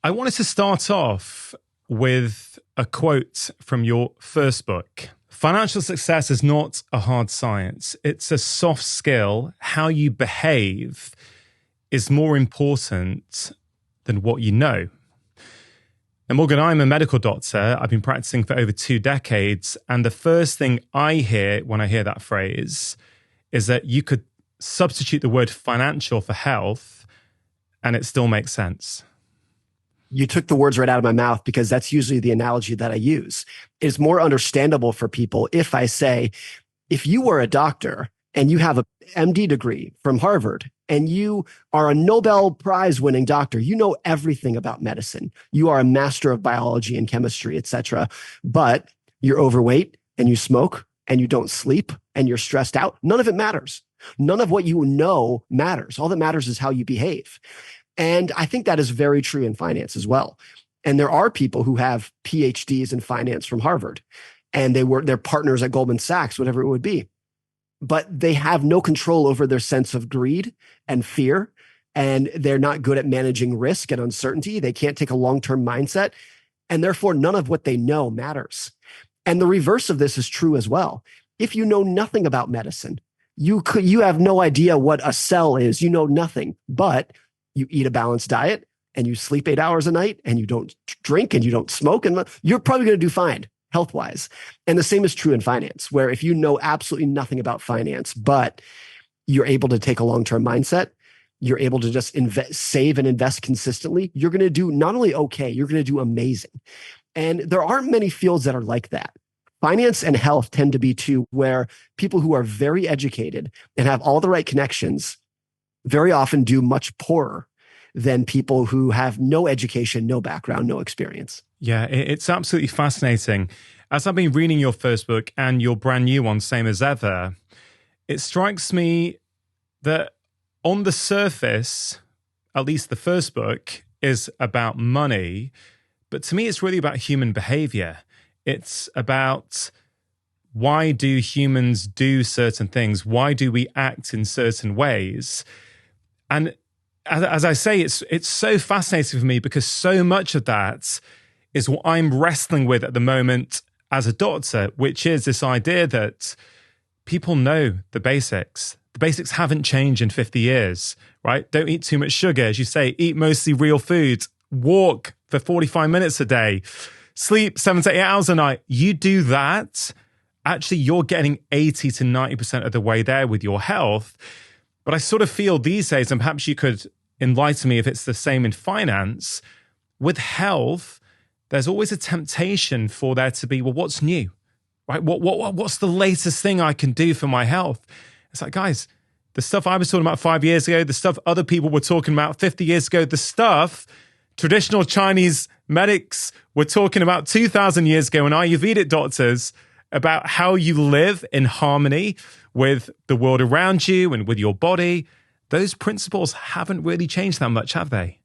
I wanted to start off with a quote from your first book. Financial success is not a hard science. It's a soft skill. How you behave is more important than what you know. Now, Morgan, I'm a medical doctor. I've been practicing for over 2 decades. And the first thing I hear when I hear that phrase is that you could substitute the word financial for health and it still makes sense. You took the words right out of my mouth because that's usually the analogy that I use. It's more understandable for people if I say, if you were a doctor and you have a MD degree from Harvard and you are a Nobel Prize winning doctor, you know everything about medicine. You are a master of biology and chemistry, etc. But you're overweight and you smoke and you don't sleep and you're stressed out. None of it matters. None of what you know matters. All that matters is how you behave. And I think that is very true in finance as well. And there are people who have PhDs in finance from Harvard, and they're partners at Goldman Sachs, whatever it would be. But they have no control over their sense of greed and fear, and they're not good at managing risk and uncertainty. They can't take a long-term mindset, and therefore none of what they know matters. And the reverse of this is true as well. If you know nothing about medicine, you have no idea what a cell is. You know nothing, but you eat a balanced diet and you sleep 8 hours a night and you don't drink and you don't smoke, and you're probably going to do fine health-wise. And the same is true in finance, where if you know absolutely nothing about finance, but you're able to take a long-term mindset, you're able to just save and invest consistently, you're going to do not only okay, you're going to do amazing. And there aren't many fields that are like that. Finance and health tend to be two where people who are very educated and have all the right connections very often do much poorer than people who have no education, no background, no experience. Yeah, it's absolutely fascinating. As I've been reading your first book and your brand new one, Same as Ever, it strikes me that on the surface, at least the first book, is about money. But to me, it's really about human behavior. It's about why do humans do certain things? Why do we act in certain ways? And as I say, it's so fascinating for me because so much of that is what I'm wrestling with at the moment as a doctor, which is this idea that people know the basics. The basics haven't changed in 50 years, right? Don't eat too much sugar. As you say, eat mostly real food, walk for 45 minutes a day, sleep 7 to 8 hours a night. You do that, actually, you're getting 80 to 90% of the way there with your health. But I sort of feel these days, and perhaps you could enlighten me if it's the same in finance, with health, there's always a temptation for there to be, well, what's new, right? What's the latest thing I can do for my health? It's like, guys, the stuff I was talking about 5 years ago, the stuff other people were talking about 50 years ago, the stuff traditional Chinese medics were talking about 2,000 years ago, and Ayurvedic doctors about how you live in harmony with the world around you and with your body. Those principles haven't really changed that much, have they?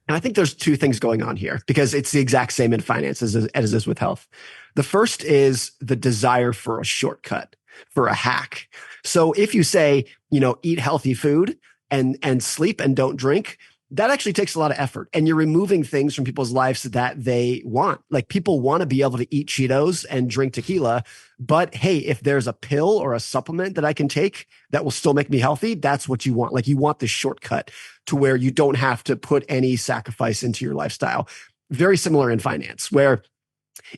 And I think there's two things going on here because it's the exact same in finance as it is with health. The first is the desire for a shortcut, for a hack. So if you say, eat healthy food and sleep and don't drink, that actually takes a lot of effort. And you're removing things from people's lives that they want. Like people want to be able to eat Cheetos and drink tequila. But hey, if there's a pill or a supplement that I can take that will still make me healthy, that's what you want. Like you want the shortcut to where you don't have to put any sacrifice into your lifestyle. Very similar in finance, where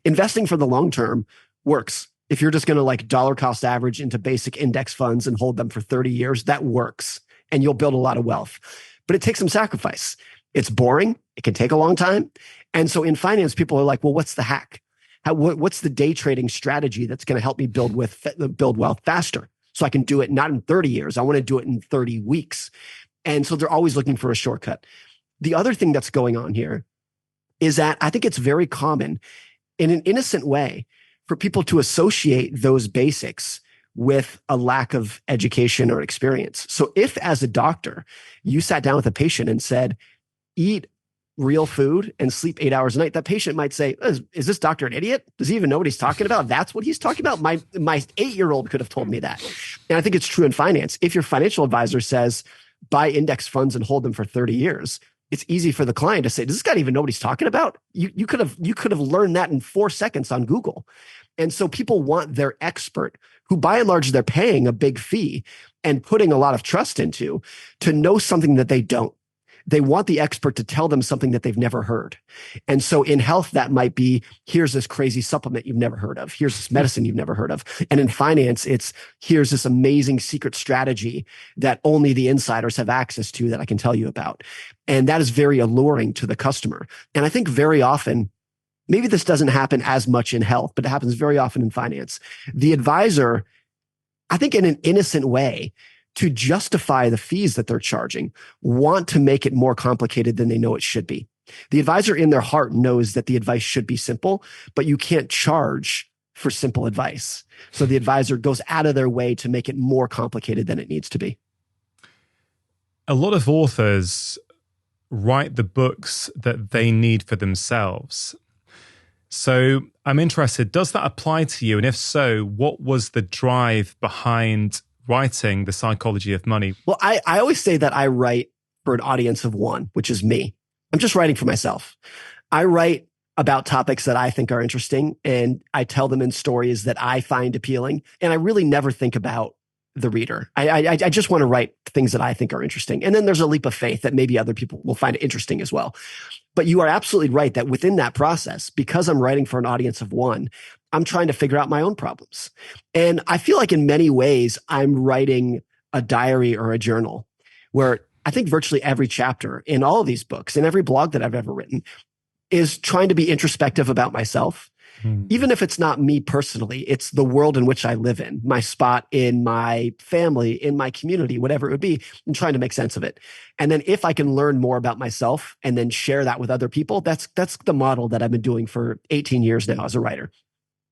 investing for the long term works. If you're just going to like dollar cost average into basic index funds and hold them for 30 years, that works. And you'll build a lot of wealth. But it takes some sacrifice. It's boring. It can take a long time. And so in finance, people are like, well, what's the hack? What's the day trading strategy that's going to help me build wealth faster? So I can do it not in 30 years. I want to do it in 30 weeks. And so they're always looking for a shortcut. The other thing that's going on here is that I think it's very common in an innocent way for people to associate those basics with a lack of education or experience. So if as a doctor, you sat down with a patient and said, eat real food and sleep 8 hours a night, that patient might say, is this doctor an idiot? Does he even know what he's talking about? That's what he's talking about? My 8-year-old could have told me that. And I think it's true in finance. If your financial advisor says, buy index funds and hold them for 30 years, it's easy for the client to say, does this guy even know what he's talking about? You could have learned that in 4 seconds on Google. And so people want their expert, who by and large, they're paying a big fee and putting a lot of trust into, to know something that they don't. They want the expert to tell them something that they've never heard. And so in health, that might be, here's this crazy supplement you've never heard of. Here's this medicine you've never heard of. And in finance, it's, here's this amazing secret strategy that only the insiders have access to that I can tell you about. And that is very alluring to the customer. And I think very often, maybe this doesn't happen as much in health, but it happens very often in finance. The advisor, I think in an innocent way, to justify the fees that they're charging, want to make it more complicated than they know it should be. The advisor in their heart knows that the advice should be simple, but you can't charge for simple advice. So the advisor goes out of their way to make it more complicated than it needs to be. A lot of authors write the books that they need for themselves. So I'm interested, does that apply to you? And if so, what was the drive behind writing The Psychology of Money? Well, I always say that I write for an audience of one, which is me. I'm just writing for myself. I write about topics that I think are interesting, and I tell them in stories that I find appealing. And I really never think about the reader. I just want to write things that I think are interesting. And then there's a leap of faith that maybe other people will find it interesting as well. But you are absolutely right that within that process, because I'm writing for an audience of one, I'm trying to figure out my own problems. And I feel like in many ways, I'm writing a diary or a journal where I think virtually every chapter in all of these books and every blog that I've ever written is trying to be introspective about myself. Even if it's not me personally, it's the world in which I live in, my spot in my family, in my community, whatever it would be, and trying to make sense of it. And then if I can learn more about myself and then share that with other people, that's the model that I've been doing for 18 years now as a writer.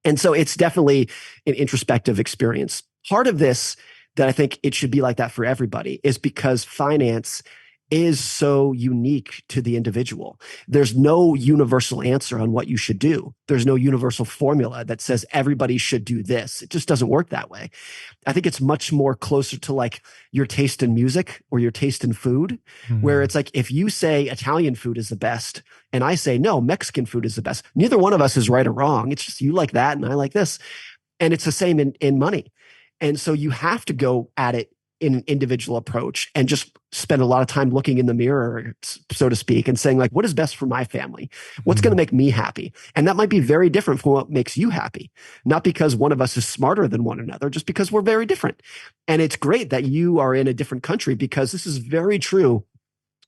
And so it's definitely an introspective experience. Part of this that I think it should be like that for everybody is because finance is so unique to the individual. There's no universal answer on what you should do. There's no universal formula that says everybody should do this. It just doesn't work that way. I think it's much more closer to like your taste in music or your taste in food, where it's like if you say Italian food is the best and I say, no, Mexican food is the best. Neither one of us is right or wrong. It's just you like that and I like this. And it's the same in money. And so you have to go at it in an individual approach and just spend a lot of time looking in the mirror, so to speak, and saying like, what is best for my family? What's going to make me happy? And that might be very different from what makes you happy. Not because one of us is smarter than one another, just because we're very different. And it's great that you are in a different country because this is very true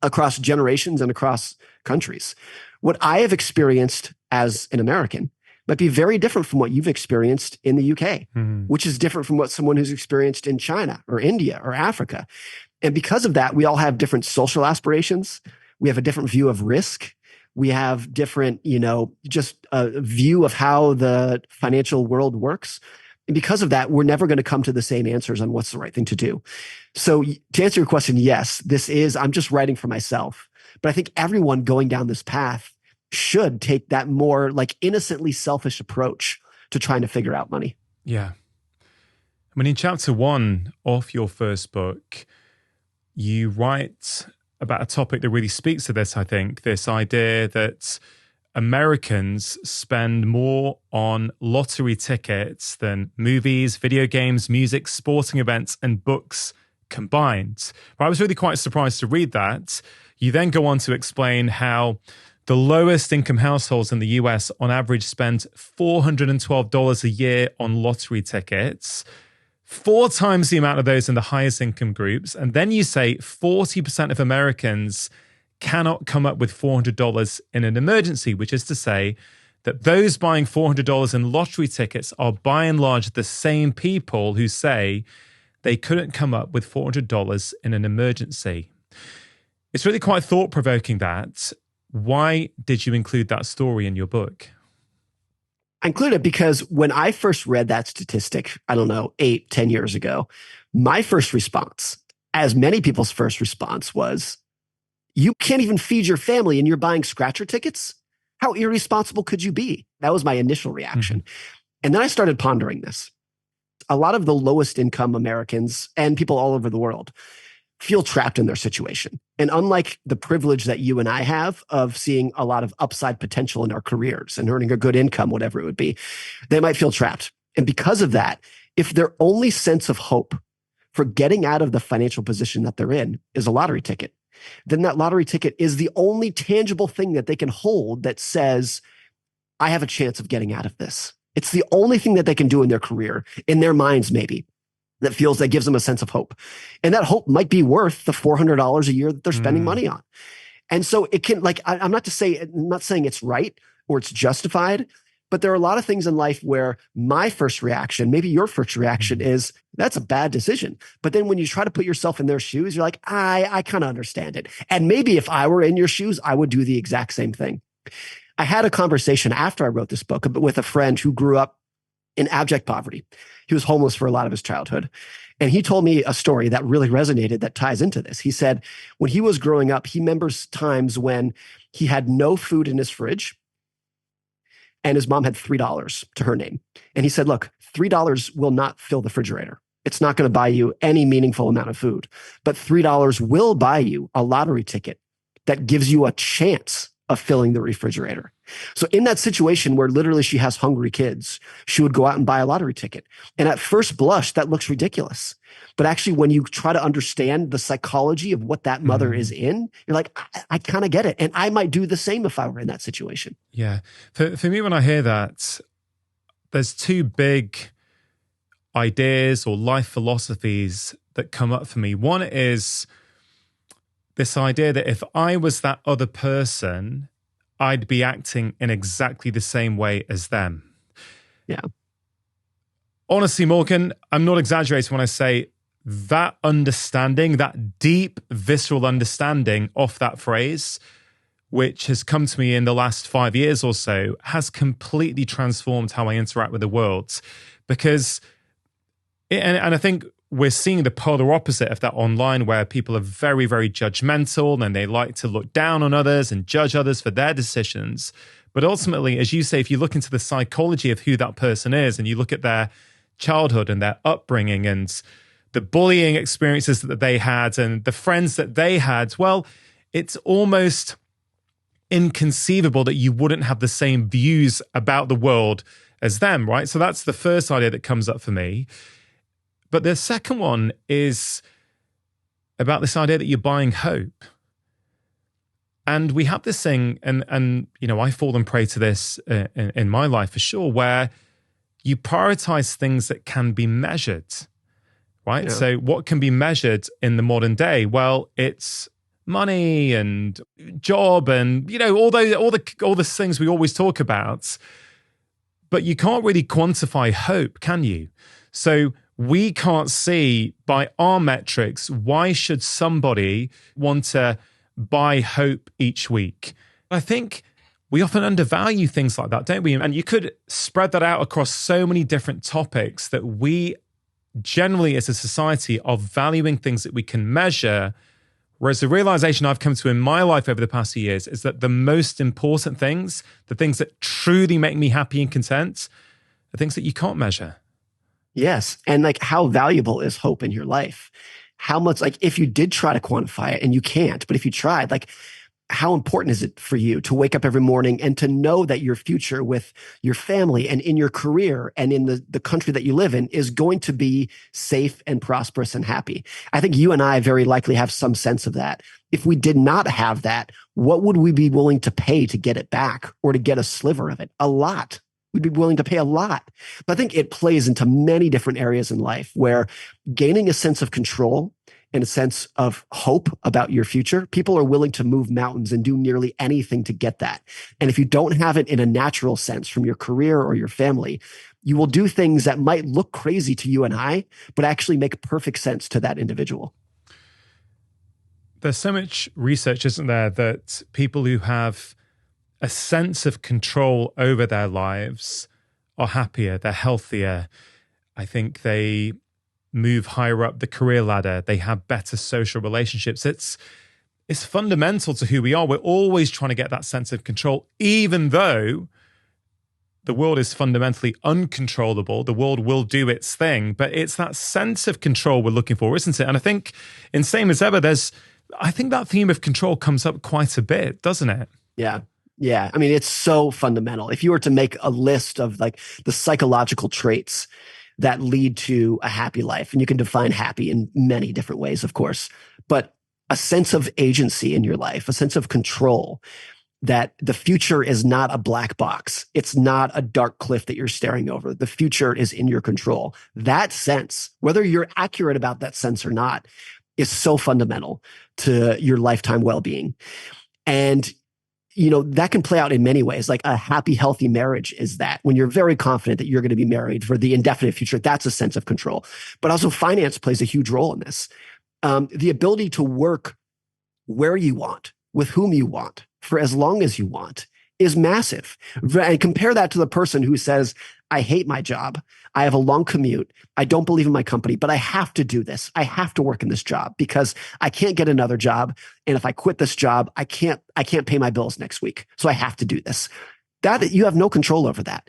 across generations and across countries. What I have experienced as an American might be very different from what you've experienced in the UK, which is different from what someone who's experienced in China or India or Africa. And because of that, we all have different social aspirations. We have a different view of risk. We have different, just a view of how the financial world works. And because of that, we're never going to come to the same answers on what's the right thing to do. So to answer your question, yes, I'm just writing for myself. But I think everyone going down this path should take that more like innocently selfish approach to trying to figure out money. Yeah. I mean, in chapter 1 of your first book, you write about a topic that really speaks to this, I think, this idea that Americans spend more on lottery tickets than movies, video games, music, sporting events, and books combined. I was really quite surprised to read that. You then go on to explain how the lowest income households in the US on average spend $412 a year on lottery tickets, 4 times the amount of those in the highest income groups. And then you say 40% of Americans cannot come up with $400 in an emergency, which is to say that those buying $400 in lottery tickets are by and large the same people who say they couldn't come up with $400 in an emergency. It's really quite thought-provoking that. Why did you include that story in your book? I include it because when I first read that statistic, 8-10 years ago, my first response, as many people's first response was, you can't even feed your family and you're buying scratcher tickets? How irresponsible could you be? That was my initial reaction. And then I started pondering this. A lot of the lowest income Americans and people all over the world feel trapped in their situation. And unlike the privilege that you and I have of seeing a lot of upside potential in our careers and earning a good income, whatever it would be, they might feel trapped. And because of that, if their only sense of hope for getting out of the financial position that they're in is a lottery ticket, then that lottery ticket is the only tangible thing that they can hold that says, I have a chance of getting out of this. It's the only thing that they can do in their career, in their minds maybe, that gives them a sense of hope. And that hope might be worth the $400 a year that they're spending money on. And so it can, like, I'm not saying it's right or it's justified, but there are a lot of things in life where my first reaction, maybe your first reaction is, that's a bad decision. But then when you try to put yourself in their shoes, you're like, I kind of understand it. And maybe if I were in your shoes, I would do the exact same thing. I had a conversation after I wrote this book with a friend who grew up in abject poverty. He was homeless for a lot of his childhood. And he told me a story that really resonated that ties into this. He said when he was growing up, he remembers times when he had no food in his fridge and his mom had $3 to her name. And he said, look, $3 will not fill the refrigerator. It's not going to buy you any meaningful amount of food, but $3 will buy you a lottery ticket that gives you a chance of filling the refrigerator. So in that situation where literally she has hungry kids, she would go out and buy a lottery ticket. And at first blush, that looks ridiculous. But actually, when you try to understand the psychology of what that mother is in, you're like, I kind of get it. And I might do the same if I were in that situation. Yeah. For me, when I hear that, there's two big ideas or life philosophies that come up for me. One is this idea that if I was that other person, I'd be acting in exactly the same way as them. Yeah. Honestly, Morgan, I'm not exaggerating when I say that understanding, that deep, visceral understanding of that phrase, which has come to me in the last 5 years or so, has completely transformed how I interact with the world. Because, and I think we're seeing the polar opposite of that online, where people are very, very judgmental and they like to look down on others and judge others for their decisions. But ultimately, as you say, if you look into the psychology of who that person is and you look at their childhood and their upbringing and the bullying experiences that they had and the friends that they had, well, it's almost inconceivable that you wouldn't have the same views about the world as them, right? So that's the first idea that comes up for me. But the second one is about this idea that you're buying hope. And we have this thing, and you know, I fall and prey to this in my life for sure, where you prioritize things that can be measured, right? Yeah. So what can be measured in the modern day? Well, it's money and job and, you know, all the things we always talk about. But you can't really quantify hope, can you? So we can't see by our metrics, why should somebody want to buy hope each week? I think we often undervalue things like that, don't we? And you could spread that out across so many different topics that we generally as a society are valuing things that we can measure. Whereas the realization I've come to in my life over the past few years is that the most important things, the things that truly make me happy and content, are things that you can't measure. Yes. And like, how valuable is hope in your life? How much, like, if you did try to quantify it and you can't, but if you tried, like, how important is it for you to wake up every morning and to know that your future with your family and in your career and in the country that you live in is going to be safe and prosperous and happy? I think you and I very likely have some sense of that. If we did not have that, what would we be willing to pay to get it back or to get a sliver of it? A lot. We'd be willing to pay a lot. But I think it plays into many different areas in life where gaining a sense of control and a sense of hope about your future, people are willing to move mountains and do nearly anything to get that. And if you don't have it in a natural sense from your career or your family, you will do things that might look crazy to you and I, but actually make perfect sense to that individual. There's so much research, isn't there, that people who have a sense of control over their lives are happier, they're healthier. I think they move higher up the career ladder. They have better social relationships. It's fundamental to who we are. We're always trying to get that sense of control, even though the world is fundamentally uncontrollable. The world will do its thing, but it's that sense of control we're looking for, isn't it? And I think in Same as Ever, I think that theme of control comes up quite a bit, doesn't it? Yeah. Yeah. I mean, it's so fundamental. If you were to make a list of like the psychological traits that lead to a happy life, and you can define happy in many different ways, of course, but a sense of agency in your life, a sense of control, that the future is not a black box. It's not a dark cliff that you're staring over. The future is in your control. That sense, whether you're accurate about that sense or not, is so fundamental to your lifetime well-being. And that can play out in many ways. Like a happy, healthy marriage is that when you're very confident that you're going to be married for the indefinite future, that's a sense of control. But also finance plays a huge role in this. The ability to work where you want, with whom you want, for as long as you want is massive. And compare that to the person who says, I hate my job. I have a long commute. I don't believe in my company, but I have to do this. I have to work in this job because I can't get another job. And if I quit this job, I can't pay my bills next week. So I have to do this. That you have no control over that.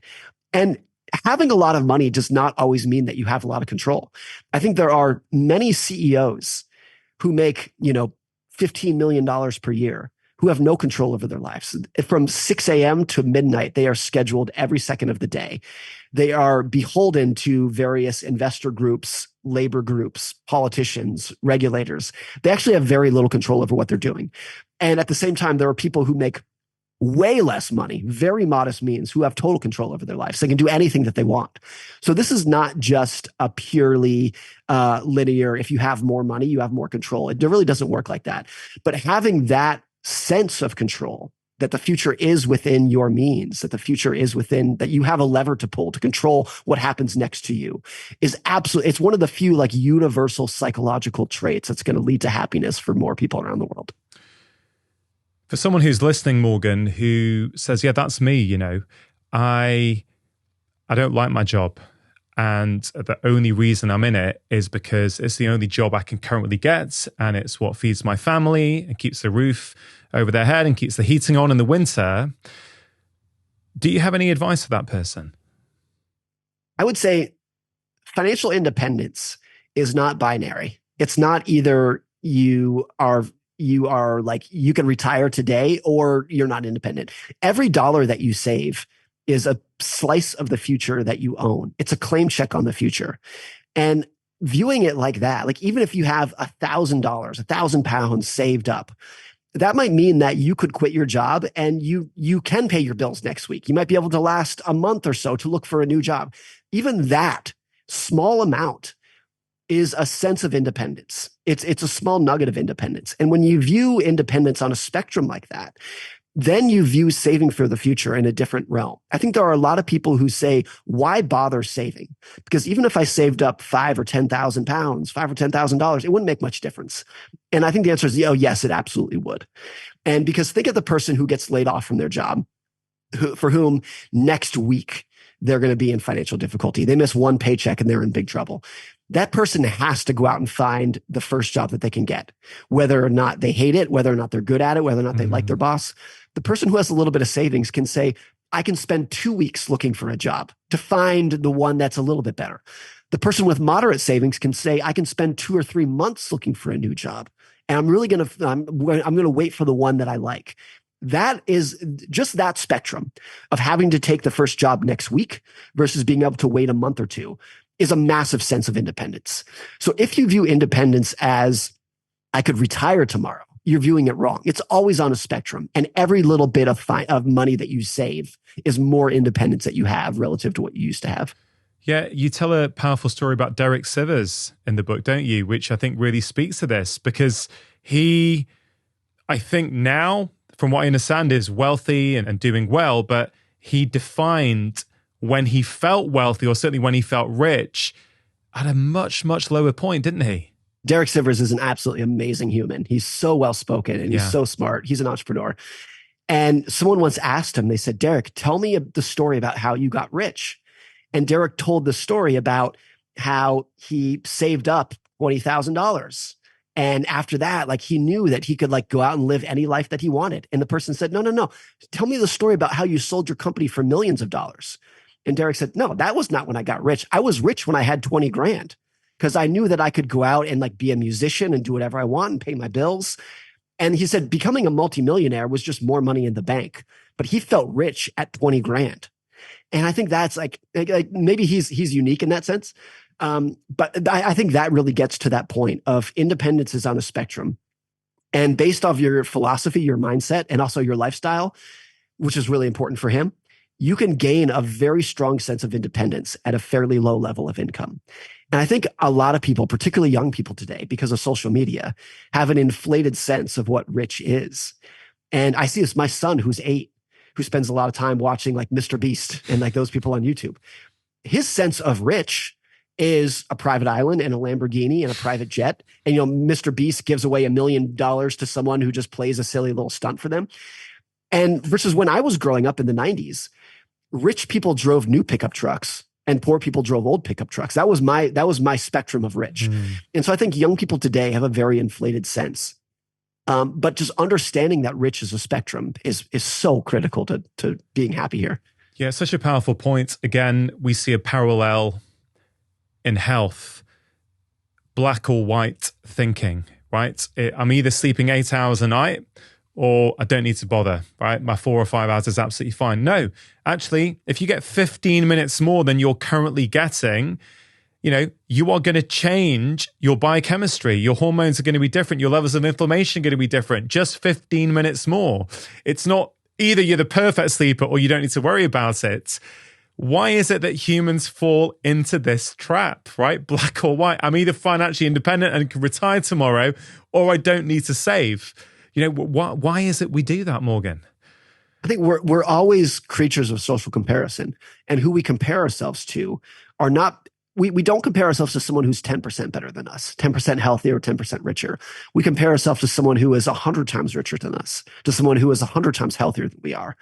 And having a lot of money does not always mean that you have a lot of control. I think there are many CEOs who make, $15 million per year who have no control over their lives. From 6 a.m. to midnight, they are scheduled every second of the day. They are beholden to various investor groups, labor groups, politicians, regulators. They actually have very little control over what they're doing. And at the same time, there are people who make way less money, very modest means, who have total control over their lives. They can do anything that they want. So this is not just a purely linear, if you have more money, you have more control. It really doesn't work like that. But having that sense of control, that the future is within your means, that the future is within, that you have a lever to pull to control what happens next to you, is absolutely, it's one of the few like universal psychological traits that's going to lead to happiness for more people around the world. For someone who's listening, Morgan, who says, yeah, that's me, I don't like my job. And the only reason I'm in it is because it's the only job I can currently get. And it's what feeds my family and keeps the roof over their head and keeps the heating on in the winter. Do you have any advice for that person? I would say financial independence is not binary. It's not either you are like, you can retire today or you're not independent. Every dollar that you save is a slice of the future that you own. It's a claim check on the future. And viewing it like that, like even if you have $1,000, £1,000 saved up, that might mean that you could quit your job and you can pay your bills next week. You might be able to last a month or so to look for a new job. Even that small amount is a sense of independence. It's a small nugget of independence. And when you view independence on a spectrum like that, then you view saving for the future in a different realm. I think there are a lot of people who say, why bother saving? Because even if I saved up £5,000 or £10,000, $5,000 or $10,000, it wouldn't make much difference. And I think the answer is, yes, it absolutely would. And because think of the person who gets laid off from their job, for whom next week they're going to be in financial difficulty. They miss one paycheck and they're in big trouble. That person has to go out and find the first job that they can get, whether or not they hate it, whether or not they're good at it, whether or not they like their boss. The person who has a little bit of savings can say, I can spend 2 weeks looking for a job to find the one that's a little bit better. The person with moderate savings can say, I can spend 2 or 3 months looking for a new job. And I'm really going to wait for the one that I like. That is just that spectrum of having to take the first job next week versus being able to wait a month or two is a massive sense of independence. So if you view independence as I could retire tomorrow, you're viewing it wrong. It's always on a spectrum. And every little bit of money that you save is more independence that you have relative to what you used to have. Yeah, you tell a powerful story about Derek Sivers in the book, don't you? Which I think really speaks to this because he, I think now, from what I understand, is wealthy and doing well, but he defined when he felt wealthy, or certainly when he felt rich, at a much, much lower point, didn't he? Derek Sivers is an absolutely amazing human. He's so well-spoken and he's so smart. He's an entrepreneur. And someone once asked him, they said, Derek, tell me the story about how you got rich. And Derek told the story about how he saved up $20,000. And after that, like he knew that he could like go out and live any life that he wanted. And the person said, no. Tell me the story about how you sold your company for millions of dollars. And Derek said, no, that was not when I got rich. I was rich when I had 20 grand because I knew that I could go out and like be a musician and do whatever I want and pay my bills. And he said becoming a multimillionaire was just more money in the bank, but he felt rich at 20 grand. And I think that's like maybe he's unique in that sense. But I think that really gets to that point of independence is on a spectrum. And based off your philosophy, your mindset, and also your lifestyle, which is really important for him, you can gain a very strong sense of independence at a fairly low level of income. And I think a lot of people, particularly young people today, because of social media, have an inflated sense of what rich is. And I see this, my son, who's 8, who spends a lot of time watching like Mr. Beast and like those people on YouTube. His sense of rich is a private island and a Lamborghini and a private jet. And, Mr. Beast gives away $1 million to someone who just plays a silly little stunt for them. And versus when I was growing up in the 90s, rich people drove new pickup trucks and poor people drove old pickup trucks. That was my spectrum of rich. And so I think young people today have a very inflated sense. But just understanding that rich is a spectrum is so critical to being happy here. Yeah, such a powerful point. Again, we see a parallel in health, black or white thinking, right? I'm either sleeping 8 hours a night or I don't need to bother, right? My 4 or 5 hours is absolutely fine. No, actually, if you get 15 minutes more than you're currently getting, you are going to change your biochemistry. Your hormones are going to be different. Your levels of inflammation are going to be different. Just 15 minutes more. It's not either you're the perfect sleeper or you don't need to worry about it. Why is it that humans fall into this trap, right? Black or white. I'm either financially independent and can retire tomorrow, or I don't need to save. Why is it we do that, Morgan? I think we're always creatures of social comparison, and who we compare ourselves to are not. We don't compare ourselves to someone who's 10% better than us, 10% healthier, 10% richer. We compare ourselves to someone who is 100 times richer than us, to someone who is 100 times healthier than we are.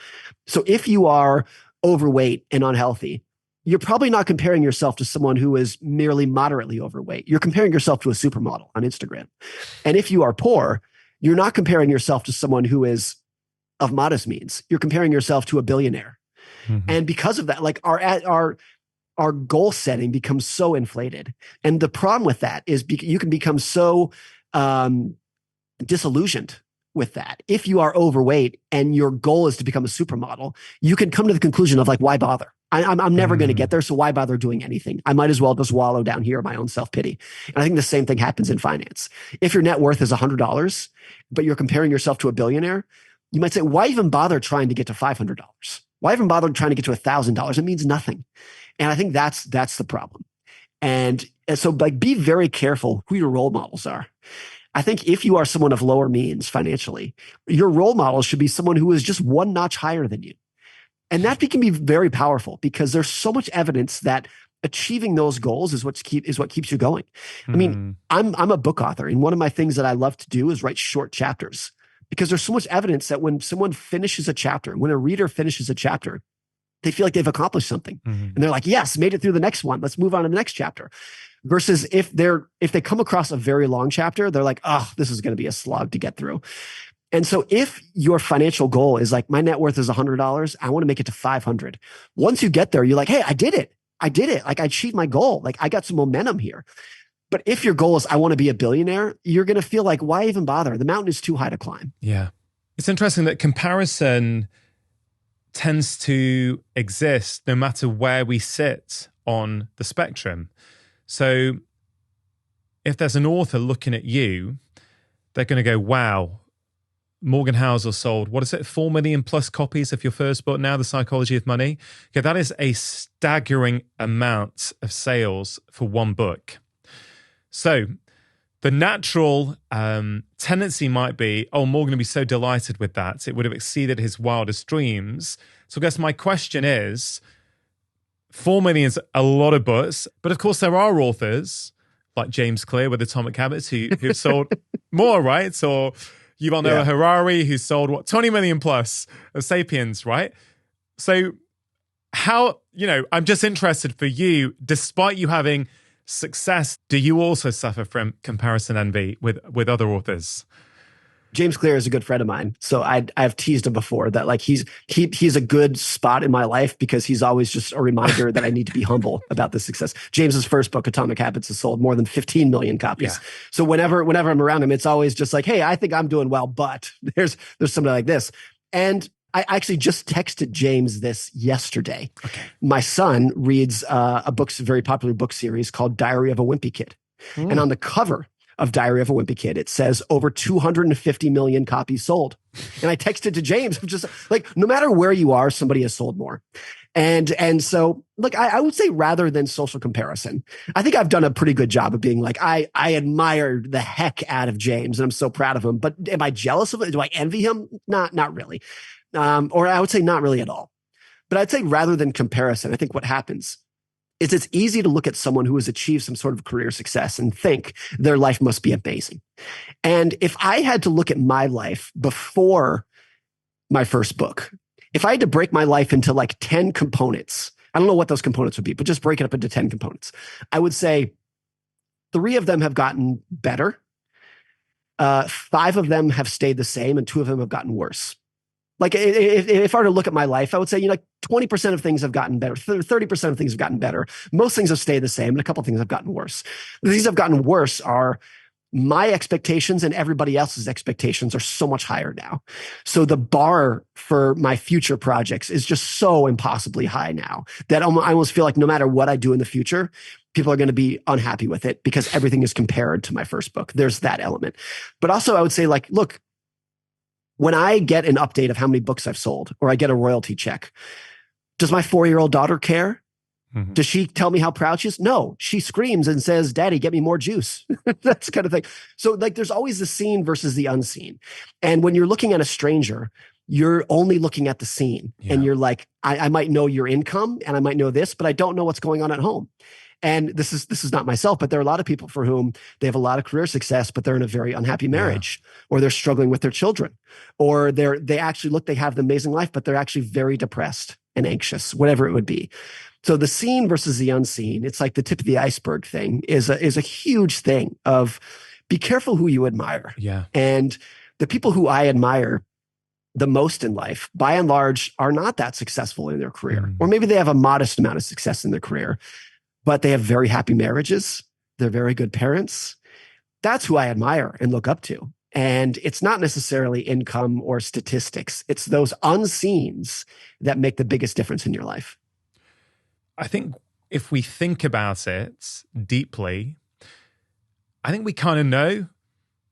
So if you are overweight and unhealthy, you're probably not comparing yourself to someone who is merely moderately overweight. You're comparing yourself to a supermodel on Instagram. And if you are poor, you're not comparing yourself to someone who is of modest means. You're comparing yourself to a billionaire. Mm-hmm. And because of that, like our goal setting becomes so inflated. And the problem with that is you can become so disillusioned with that. If you are overweight and your goal is to become a supermodel, you can come to the conclusion of like, why bother? I'm never going to get there, so why bother doing anything? I might as well just wallow down here in my own self-pity. And I think the same thing happens in finance. If your net worth is $100, but you're comparing yourself to a billionaire, you might say, why even bother trying to get to $500? Why even bother trying to get to $1,000? It means nothing. And I think that's the problem. And so like, be very careful who your role models are. I think if you are someone of lower means financially, your role model should be someone who is just one notch higher than you. And that can be very powerful because there's so much evidence that achieving those goals is what keeps you going. I mean, I'm a book author, and one of my things that I love to do is write short chapters because there's so much evidence that when someone finishes a chapter, when a reader finishes a chapter, they feel like they've accomplished something. And they're like, yes, made it through the next one. Let's move on to the next chapter. Versus if they come across a very long chapter, they're like, oh, this is going to be a slog to get through. And so if your financial goal is like, my net worth is $100, I want to make it to 500. Once you get there, you're like, hey, I did it. Like I achieved my goal. Like I got some momentum here. But if your goal is, I want to be a billionaire, you're going to feel like, why even bother? The mountain is too high to climb. Yeah. It's interesting that comparison tends to exist no matter where we sit on the spectrum. So if there's an author looking at you, they're going to go, wow, Morgan Housel sold, 4 million plus copies of your first book now, The Psychology of Money? Okay, that is a staggering amount of sales for one book. So the natural tendency might be, oh, Morgan would be so delighted with that. It would have exceeded his wildest dreams. So I guess my question is, 4 million is a lot of books, but of course there are authors like James Clear with Atomic Habits who've sold more, right? Or Yuval Noah Harari, who sold 20 million plus of Sapiens, right? So how, I'm just interested for you, despite you having success, do you also suffer from comparison envy with other authors? James Clear is a good friend of mine. So I've teased him before that like he's a good spot in my life because he's always just a reminder that I need to be humble about this success. James's first book, Atomic Habits, has sold more than 15 million copies. Yeah. So whenever I'm around him, it's always just like, hey, I think I'm doing well, but there's somebody like this. And I actually just texted James this yesterday. Okay. My son reads a very popular book series called Diary of a Wimpy Kid. And on the cover of Diary of a Wimpy Kid, it says over 250 million copies sold. And I texted to James, just like, no matter where you are, somebody has sold more. And so, look, I would say rather than social comparison, I think I've done a pretty good job of being like, I admire the heck out of James and I'm so proud of him. But am I jealous of it? Do I envy him? Not really. Or I would say not really at all. But I'd say rather than comparison, I think what happens is it's easy to look at someone who has achieved some sort of career success and think their life must be amazing. And if I had to look at my life before my first book, if I had to break my life into like 10 components, I don't know what those components would be, but just break it up into 10 components. I would say 3 of them have gotten better. 5 of them have stayed the same and 2 of them have gotten worse. Like if I were to look at my life, I would say, 20% of things have gotten better. 30% of things have gotten better. Most things have stayed the same and a couple of things have gotten worse. The things that have gotten worse are my expectations and everybody else's expectations are so much higher now. So the bar for my future projects is just so impossibly high now that I almost feel like no matter what I do in the future, people are going to be unhappy with it because everything is compared to my first book. There's that element. But also I would say like, look, when I get an update of how many books I've sold or I get a royalty check, does my 4-year-old daughter care? Mm-hmm. Does she tell me how proud she is? No, she screams and says, Daddy, get me more juice. That's the kind of thing. So like there's always the seen versus the unseen. And when you're looking at a stranger, you're only looking at the scene. Yeah. And you're like, I might know your income and I might know this, but I don't know what's going on at home. And this is not myself, but there are a lot of people for whom they have a lot of career success, but they're in a very unhappy marriage, or they're struggling with their children, or they have the amazing life, but they're actually very depressed and anxious, whatever it would be. So the seen versus the unseen, it's like the tip of the iceberg thing is a huge thing of be careful who you admire. Yeah. And the people who I admire the most in life, by and large, are not that successful in their career, or maybe they have a modest amount of success in their career. But they have very happy marriages. They're very good parents. That's who I admire and look up to. And it's not necessarily income or statistics. It's those unseens that make the biggest difference in your life. I think if we think about it deeply, I think we kind of know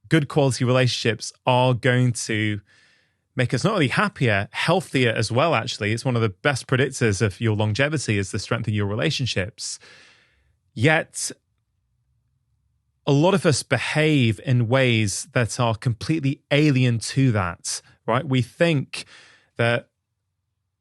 good quality relationships are going to make us not only happier, healthier as well, actually. It's one of the best predictors of your longevity is the strength of your relationships. Yet, a lot of us behave in ways that are completely alien to that, right? We think that,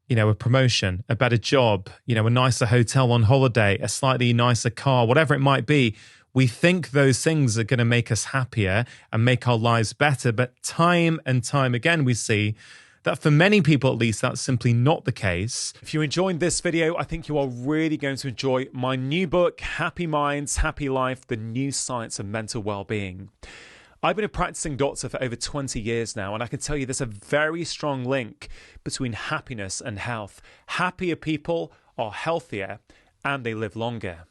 a promotion, a better job, a nicer hotel on holiday, a slightly nicer car, whatever it might be, we think those things are going to make us happier and make our lives better. But time and time again, we see that for many people, at least, that's simply not the case. If you're enjoying this video, I think you are really going to enjoy my new book, Happy Minds, Happy Life, The New Science of Mental Wellbeing. I've been a practicing doctor for over 20 years now, and I can tell you there's a very strong link between happiness and health. Happier people are healthier and they live longer.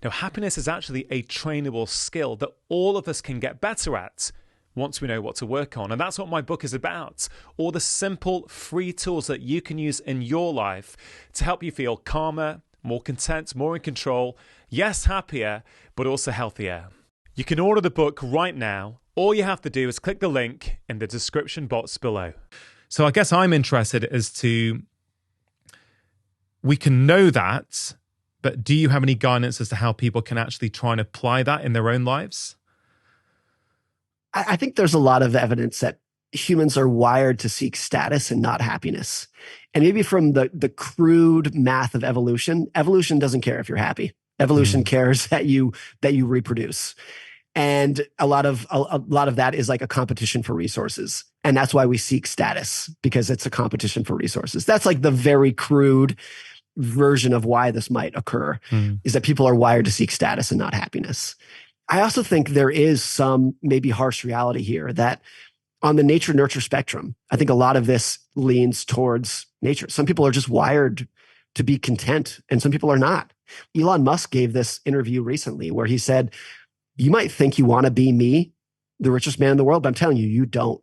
Now, happiness is actually a trainable skill that all of us can get better at once we know what to work on. And that's what my book is about. All the simple, free tools that you can use in your life to help you feel calmer, more content, more in control, yes, happier, but also healthier. You can order the book right now. All you have to do is click the link in the description box below. So I guess I'm interested as to, we can know that, but do you have any guidance as to how people can actually try and apply that in their own lives? I think there's a lot of evidence that humans are wired to seek status and not happiness. And maybe from the crude math of evolution doesn't care if you're happy. Evolution cares that you reproduce. And a lot of that is like a competition for resources. And that's why we seek status, because it's a competition for resources. That's like the very crude version of why this might occur, is that people are wired to seek status and not happiness. I also think there is some maybe harsh reality here that on the nature nurture spectrum, I think a lot of this leans towards nature. Some people are just wired to be content and some people are not. Elon Musk gave this interview recently where he said, you might think you want to be me, the richest man in the world, but I'm telling you, you don't.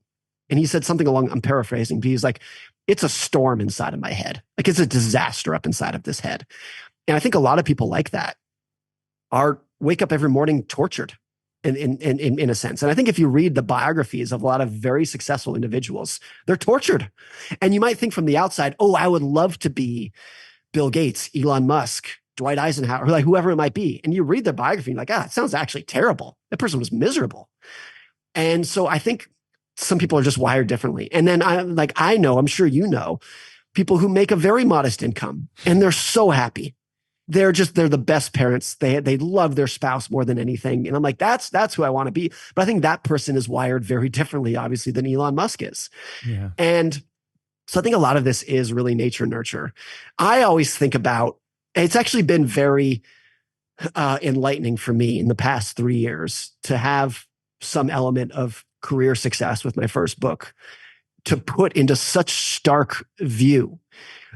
And he said something along, I'm paraphrasing, but he's like, it's a storm inside of my head. Like it's a disaster up inside of this head. And I think a lot of people like that wake up every morning tortured in a sense. And I think if you read the biographies of a lot of very successful individuals, they're tortured. And you might think from the outside, oh, I would love to be Bill Gates, Elon Musk, Dwight Eisenhower, or like whoever it might be. And you read their biography, and you're like, it sounds actually terrible. That person was miserable. And so I think some people are just wired differently. And then I'm sure you know, people who make a very modest income and they're so happy. They're the best parents. They love their spouse more than anything. And I'm like, that's who I want to be. But I think that person is wired very differently, obviously, than Elon Musk is. Yeah. And so I think a lot of this is really nature nurture. I always think about, it's actually been very enlightening for me in the past 3 years to have some element of career success with my first book, to put into such stark view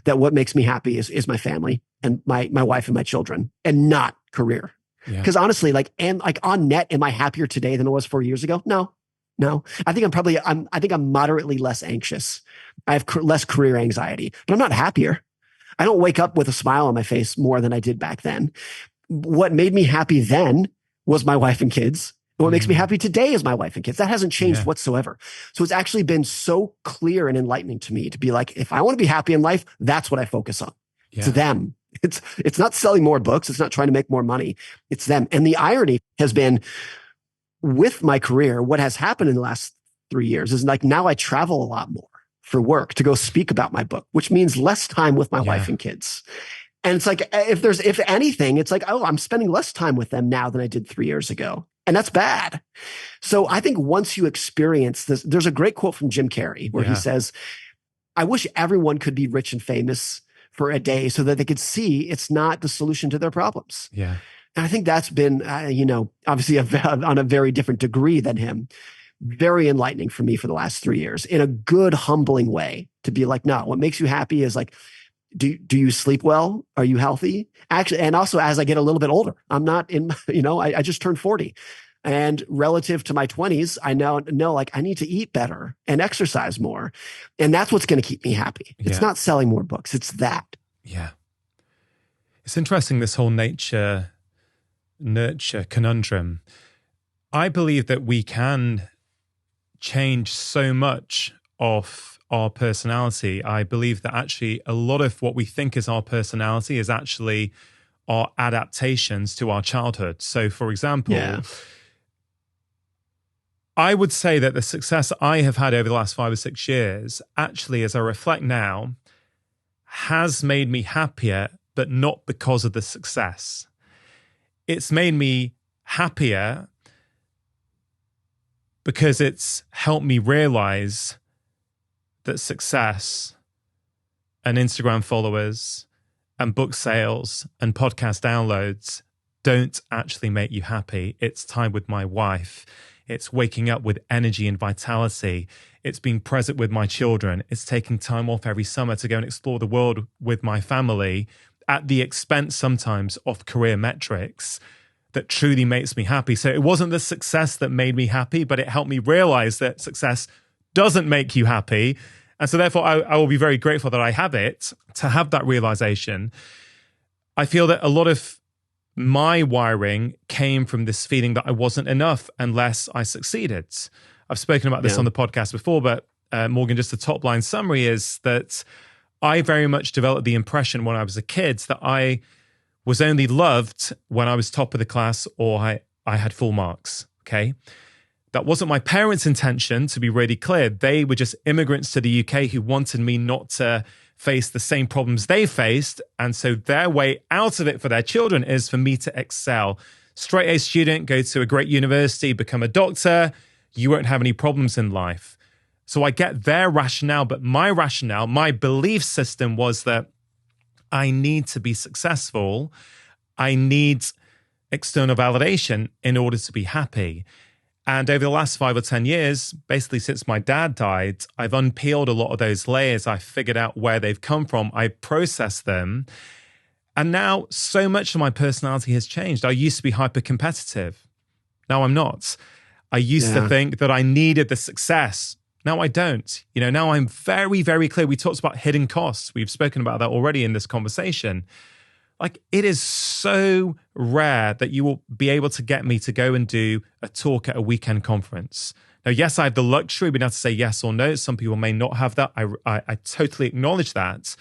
that what makes me happy is my family and my wife and my children, and not career. Because honestly, on net, am I happier today than I was 4 years ago? No. I think I'm moderately less anxious. I have less career anxiety, but I'm not happier. I don't wake up with a smile on my face more than I did back then. What made me happy then was my wife and kids. And what makes me happy today is my wife and kids. That hasn't changed whatsoever. So it's actually been so clear and enlightening to me to be like, if I want to be happy in life, that's what I focus on. Yeah. It's them. It's not selling more books. It's not trying to make more money. It's them. And the irony has been with my career, what has happened in the last 3 years is like now I travel a lot more for work to go speak about my book, which means less time with my wife and kids. And it's like, if anything, it's like, oh, I'm spending less time with them now than I did 3 years ago. And that's bad. So I think once you experience this, there's a great quote from Jim Carrey where he says, I wish everyone could be rich and famous for a day so that they could see it's not the solution to their problems. Yeah. And I think that's been, obviously on a very different degree than him, very enlightening for me for the last 3 years in a good, humbling way to be like, no, what makes you happy is like, do you sleep well? Are you healthy? Actually, and also as I get a little bit older, I'm not in, I just turned 40. And relative to my 20s, I now know like I need to eat better and exercise more. And that's what's going to keep me happy. It's not selling more books. It's that. Yeah. It's interesting, this whole nature nurture conundrum. I believe that we can change so much of our personality. I believe that actually a lot of what we think is our personality is actually our adaptations to our childhood. So for example, I would say that the success I have had over the last 5 or 6 years, actually, as I reflect now, has made me happier, but not because of the success. It's made me happier because it's helped me realize that success and Instagram followers and book sales and podcast downloads don't actually make you happy. It's time with my wife. It's waking up with energy and vitality. It's being present with my children. It's taking time off every summer to go and explore the world with my family at the expense sometimes of career metrics that truly makes me happy. So it wasn't the success that made me happy, but it helped me realize that success doesn't make you happy. And so therefore, I will be very grateful that I have it, to have that realization. I feel that a lot of my wiring came from this feeling that I wasn't enough unless I succeeded. I've spoken about this on the podcast before, but Morgan, just the top line summary is that I very much developed the impression when I was a kid that I was only loved when I was top of the class or I had full marks, okay? That wasn't my parents' intention, to be really clear. They were just immigrants to the UK who wanted me not to face the same problems they faced. And so their way out of it for their children is for me to excel. Straight A student, go to a great university, become a doctor, you won't have any problems in life. So I get their rationale, but my rationale, my belief system was that I need to be successful. I need external validation in order to be happy. And over the last 5 or 10 years, basically since my dad died, I've unpeeled a lot of those layers. I figured out where they've come from. I processed them. And now so much of my personality has changed. I used to be hyper competitive. Now I'm not. I used to think that I needed the success. Now I don't. Now I'm very, very clear. We talked about hidden costs. We've spoken about that already in this conversation. Like, it is so rare that you will be able to get me to go and do a talk at a weekend conference. Now, yes, I have the luxury of being able to say yes or no. Some people may not have that. I totally acknowledge that.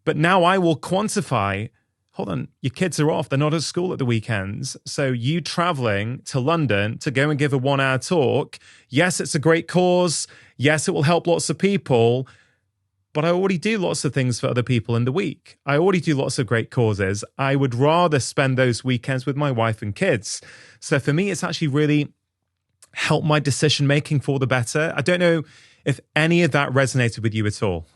But now I will quantify, hold on, your kids are off. They're not at school at the weekends. So you traveling to London to go and give a 1-hour talk, yes, it's a great cause. Yes, it will help lots of people. But I already do lots of things for other people in the week. I already do lots of great causes. I would rather spend those weekends with my wife and kids. So for me, it's actually really helped my decision-making for the better. I don't know if any of that resonated with you at all.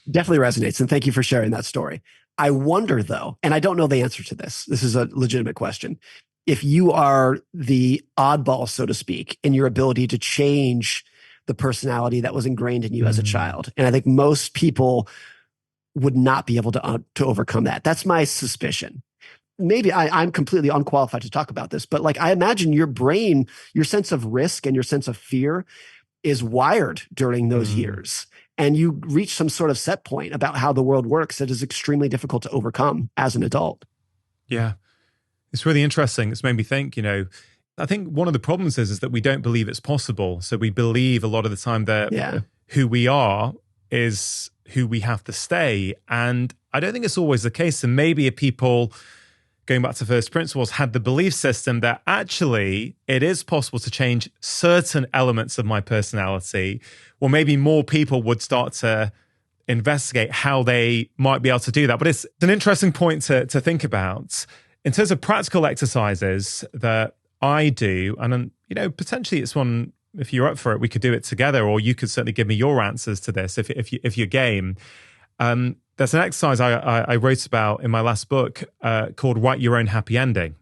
Definitely resonates. And thank you for sharing that story. I wonder though, and I don't know the answer to this. This is a legitimate question. If you are the oddball, so to speak, in your ability to change the personality that was ingrained in you as a child. And I think most people would not be able to overcome that. That's my suspicion. Maybe I'm completely unqualified to talk about this, but like, I imagine your brain, your sense of risk and your sense of fear is wired during those years. And you reach some sort of set point about how the world works that is extremely difficult to overcome as an adult. Yeah. It's really interesting. It's made me think, I think one of the problems is that we don't believe it's possible. So we believe a lot of the time that who we are is who we have to stay. And I don't think it's always the case. And maybe if people, going back to first principles, had the belief system that actually it is possible to change certain elements of my personality, well, maybe more people would start to investigate how they might be able to do that. But it's an interesting point to think about. In terms of practical exercises that I do, and potentially it's one, if you're up for it, we could do it together, or you could certainly give me your answers to this if you're game. There's an exercise I wrote about in my last book called Write Your Own Happy Ending.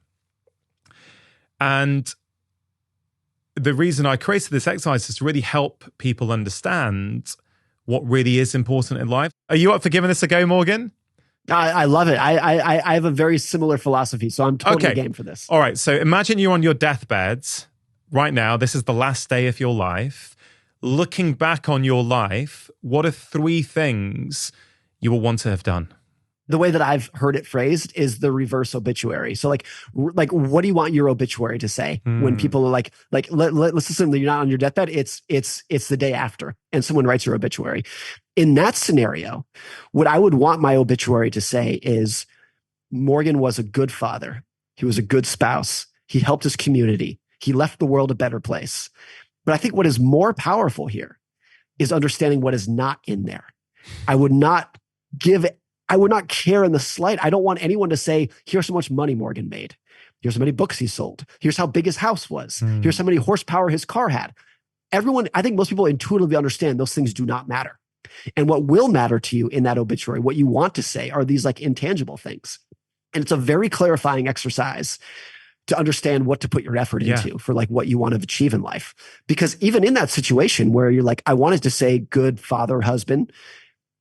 And the reason I created this exercise is to really help people understand what really is important in life. Are you up for giving this a go, Morgan? I love it. I have a very similar philosophy, so I'm totally game for this. All right. So imagine you're on your deathbed right now. This is the last day of your life. Looking back on your life, what are 3 things you will want to have done? The way that I've heard it phrased is the reverse obituary. So like what do you want your obituary to say when people are like let's assume that you're not on your deathbed. It's the day after and someone writes your obituary. In that scenario, what I would want my obituary to say is Morgan was a good father. He was a good spouse. He helped his community. He left the world a better place. But I think what is more powerful here is understanding what is not in there. I would not care in the slight. I don't want anyone to say, here's how much money Morgan made. Here's how many books he sold. Here's how big his house was. Here's how many horsepower his car had. I think most people intuitively understand those things do not matter. And what will matter to you in that obituary, what you want to say, are these like intangible things. And it's a very clarifying exercise to understand what to put your effort into for like what you want to achieve in life. Because even in that situation where you're like, I wanted to say good father, husband,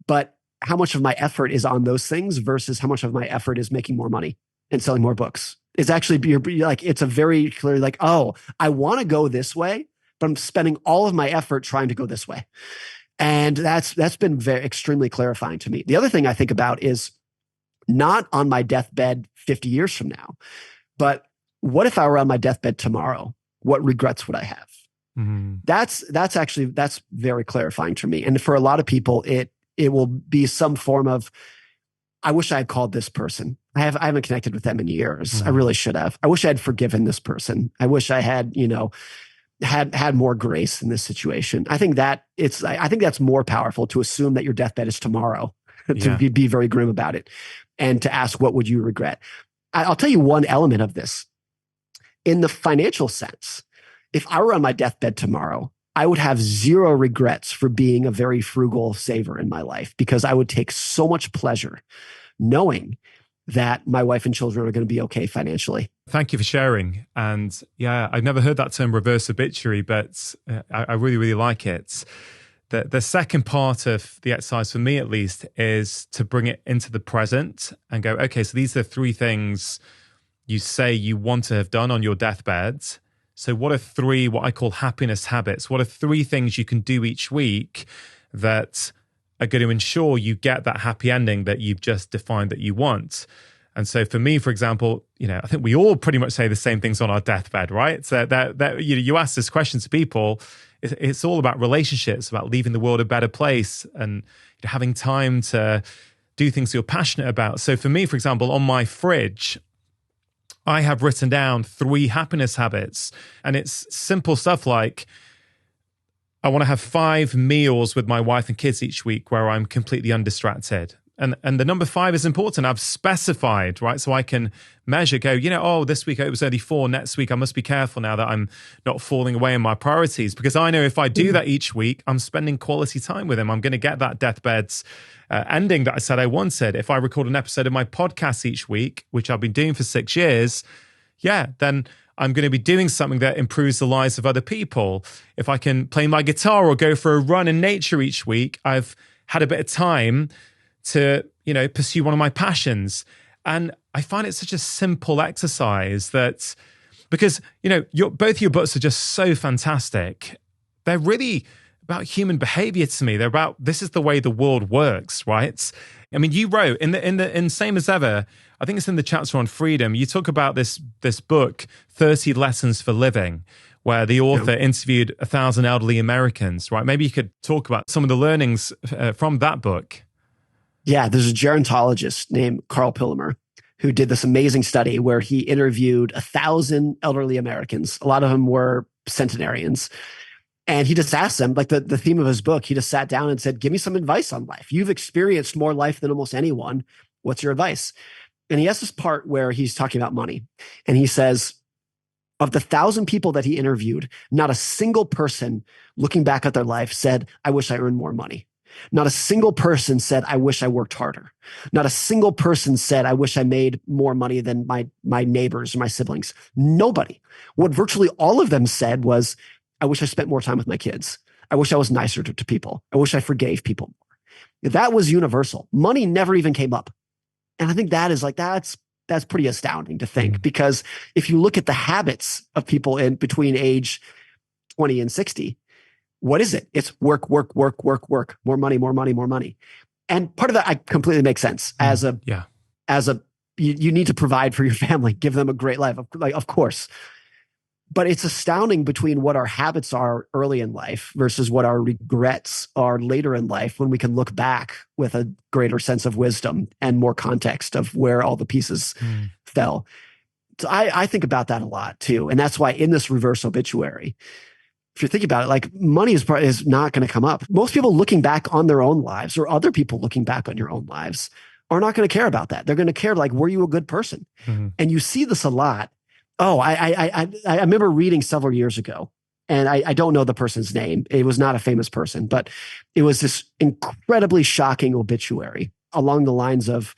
but how much of my effort is on those things versus how much of my effort is making more money and selling more books? It's actually you're like, it's a very clear, like, oh, I want to go this way, but I'm spending all of my effort trying to go this way. And that's been extremely clarifying to me. The other thing I think about is not on my deathbed 50 years from now, but what if I were on my deathbed tomorrow? What regrets would I have? That's very clarifying to me. And for a lot of people, it will be some form of, I wish I had called this person. I haven't connected with them in years. I really should have. I wish I had forgiven this person. I wish I had, had more grace in this situation. I think that's more powerful to assume that your deathbed is tomorrow, to be very grim about it, and to ask, what would you regret? I'll tell you one element of this. In the financial sense, if I were on my deathbed tomorrow, I would have zero regrets for being a very frugal saver in my life, because I would take so much pleasure knowing that my wife and children are going to be okay financially. Thank you for sharing. And yeah, I've never heard that term reverse obituary, but I really, really like it. The second part of the exercise, for me at least, is to bring it into the present and go, okay, so these are three things you say you want to have done on your deathbed. So what are three, what I call happiness habits? What are three things you can do each week that are going to ensure you get that happy ending that you've just defined that you want? And so for me, for example, I think we all pretty much say the same things on our deathbed, right? So that you ask this question to people, it's all about relationships, about leaving the world a better place and having time to do things you're passionate about. So for me, for example, on my fridge, I have written down 3 happiness habits, and it's simple stuff like I want to have 5 meals with my wife and kids each week where I'm completely undistracted. And the number 5 is important. I've specified, right? So I can measure, go, this week it was only 4. Next week, I must be careful now that I'm not falling away in my priorities, because I know if I do that each week, I'm spending quality time with him. I'm going to get that deathbed's ending that I said I wanted. If I record an episode of my podcast each week, which I've been doing for 6 years, then I'm going to be doing something that improves the lives of other people. If I can play my guitar or go for a run in nature each week, I've had a bit of time to, pursue one of my passions. And I find it such a simple exercise that, because, both your books are just so fantastic. They're really about human behavior to me. They're about, this is the way the world works, right? I mean, you wrote in Same as Ever, I think it's in the chapter on freedom, you talk about this book, 30 Lessons for Living, where the author interviewed 1,000 elderly Americans, right? Maybe you could talk about some of the learnings from that book. Yeah, there's a gerontologist named Carl Pillemer who did this amazing study where he interviewed 1,000 elderly Americans. A lot of them were centenarians. And he just asked them, like the theme of his book, he just sat down and said, give me some advice on life. You've experienced more life than almost anyone. What's your advice? And he has this part where he's talking about money. And he says, of the 1,000 people that he interviewed, not a single person looking back at their life said, I wish I earned more money. Not a single person said, I wish I worked harder. Not a single person said, I wish I made more money than my neighbors or my siblings. Nobody. What virtually all of them said was, I wish I spent more time with my kids. I wish I was nicer to people. I wish I forgave people more. That was universal. Money never even came up. And I think that's pretty astounding to think, because if you look at the habits of people in between age 20 and 60, what is it? It's work, work, work, work, work, more money, more money, more money. And part of that completely makes sense. You need to provide for your family, give them a great life, of course. But it's astounding between what our habits are early in life versus what our regrets are later in life, when we can look back with a greater sense of wisdom and more context of where all the pieces fell. So I think about that a lot too. And that's why in this reverse obituary, if you think about it, like money is not going to come up. Most people looking back on their own lives, or other people looking back on your own lives, are not going to care about that. They're going to care, like, were you a good person? And you see this a lot. Oh, I remember reading several years ago, and I don't know the person's name. It was not a famous person, but it was this incredibly shocking obituary along the lines of,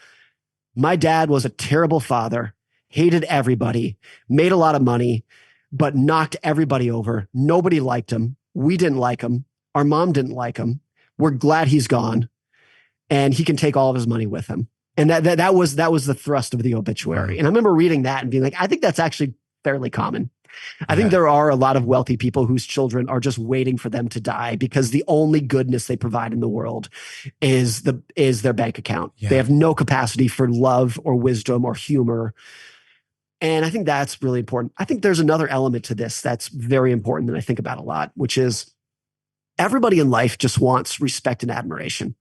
my dad was a terrible father, hated everybody, made a lot of money, but knocked everybody over. Nobody liked him. We didn't like him. Our mom didn't like him. We're glad he's gone, and he can take all of his money with him. And that was the thrust of the obituary. Right. And I remember reading that and being like, I think that's actually fairly common. I think there are a lot of wealthy people whose children are just waiting for them to die, because the only goodness they provide in the world is their bank account. Yeah. They have no capacity for love or wisdom or humor. And I think that's really important. I think there's another element to this that's very important that I think about a lot, which is everybody in life just wants respect and admiration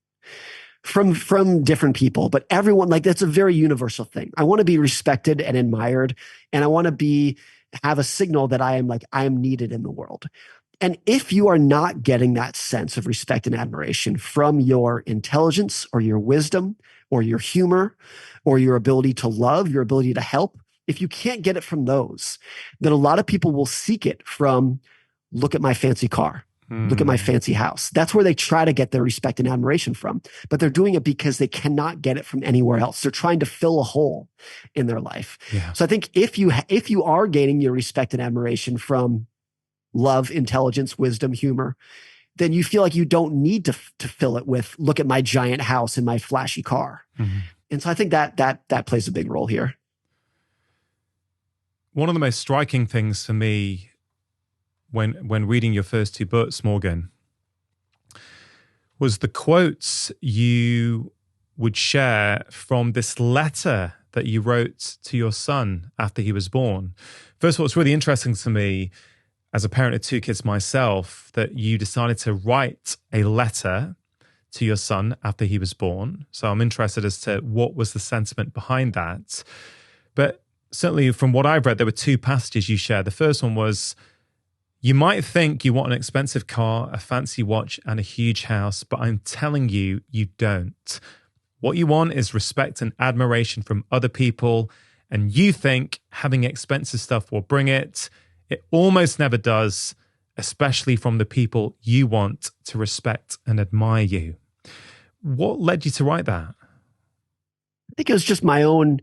from different people, but everyone, like, that's a very universal thing. I want to be respected and admired, and I want to have a signal that I am needed in the world. And if you are not getting that sense of respect and admiration from your intelligence or your wisdom or your humor or your ability to love, your ability to help, if you can't get it from those, then a lot of people will seek it from, look at my fancy car. Look at my fancy house. That's where they try to get their respect and admiration from. But they're doing it because they cannot get it from anywhere else. They're trying to fill a hole in their life. Yeah. So I think if you are gaining your respect and admiration from love, intelligence, wisdom, humor, then you feel like you don't need to fill it with, look at my giant house and my flashy car. Mm-hmm. And so I think that plays a big role here. One of the most striking things for me when reading your first two books, Morgan, was the quotes you would share from this letter that you wrote to your son after he was born. First of all, it's really interesting to me as a parent of two kids myself that you decided to write a letter to your son after he was born. So I'm interested as to what was the sentiment behind that. But certainly from what I've read, there were two passages you shared. The first one was, you might think you want an expensive car, a fancy watch, and a huge house, but I'm telling you, you don't. What you want is respect and admiration from other people, and you think having expensive stuff will bring it. It almost never does, especially from the people you want to respect and admire you. What led you to write that? I think it was just my own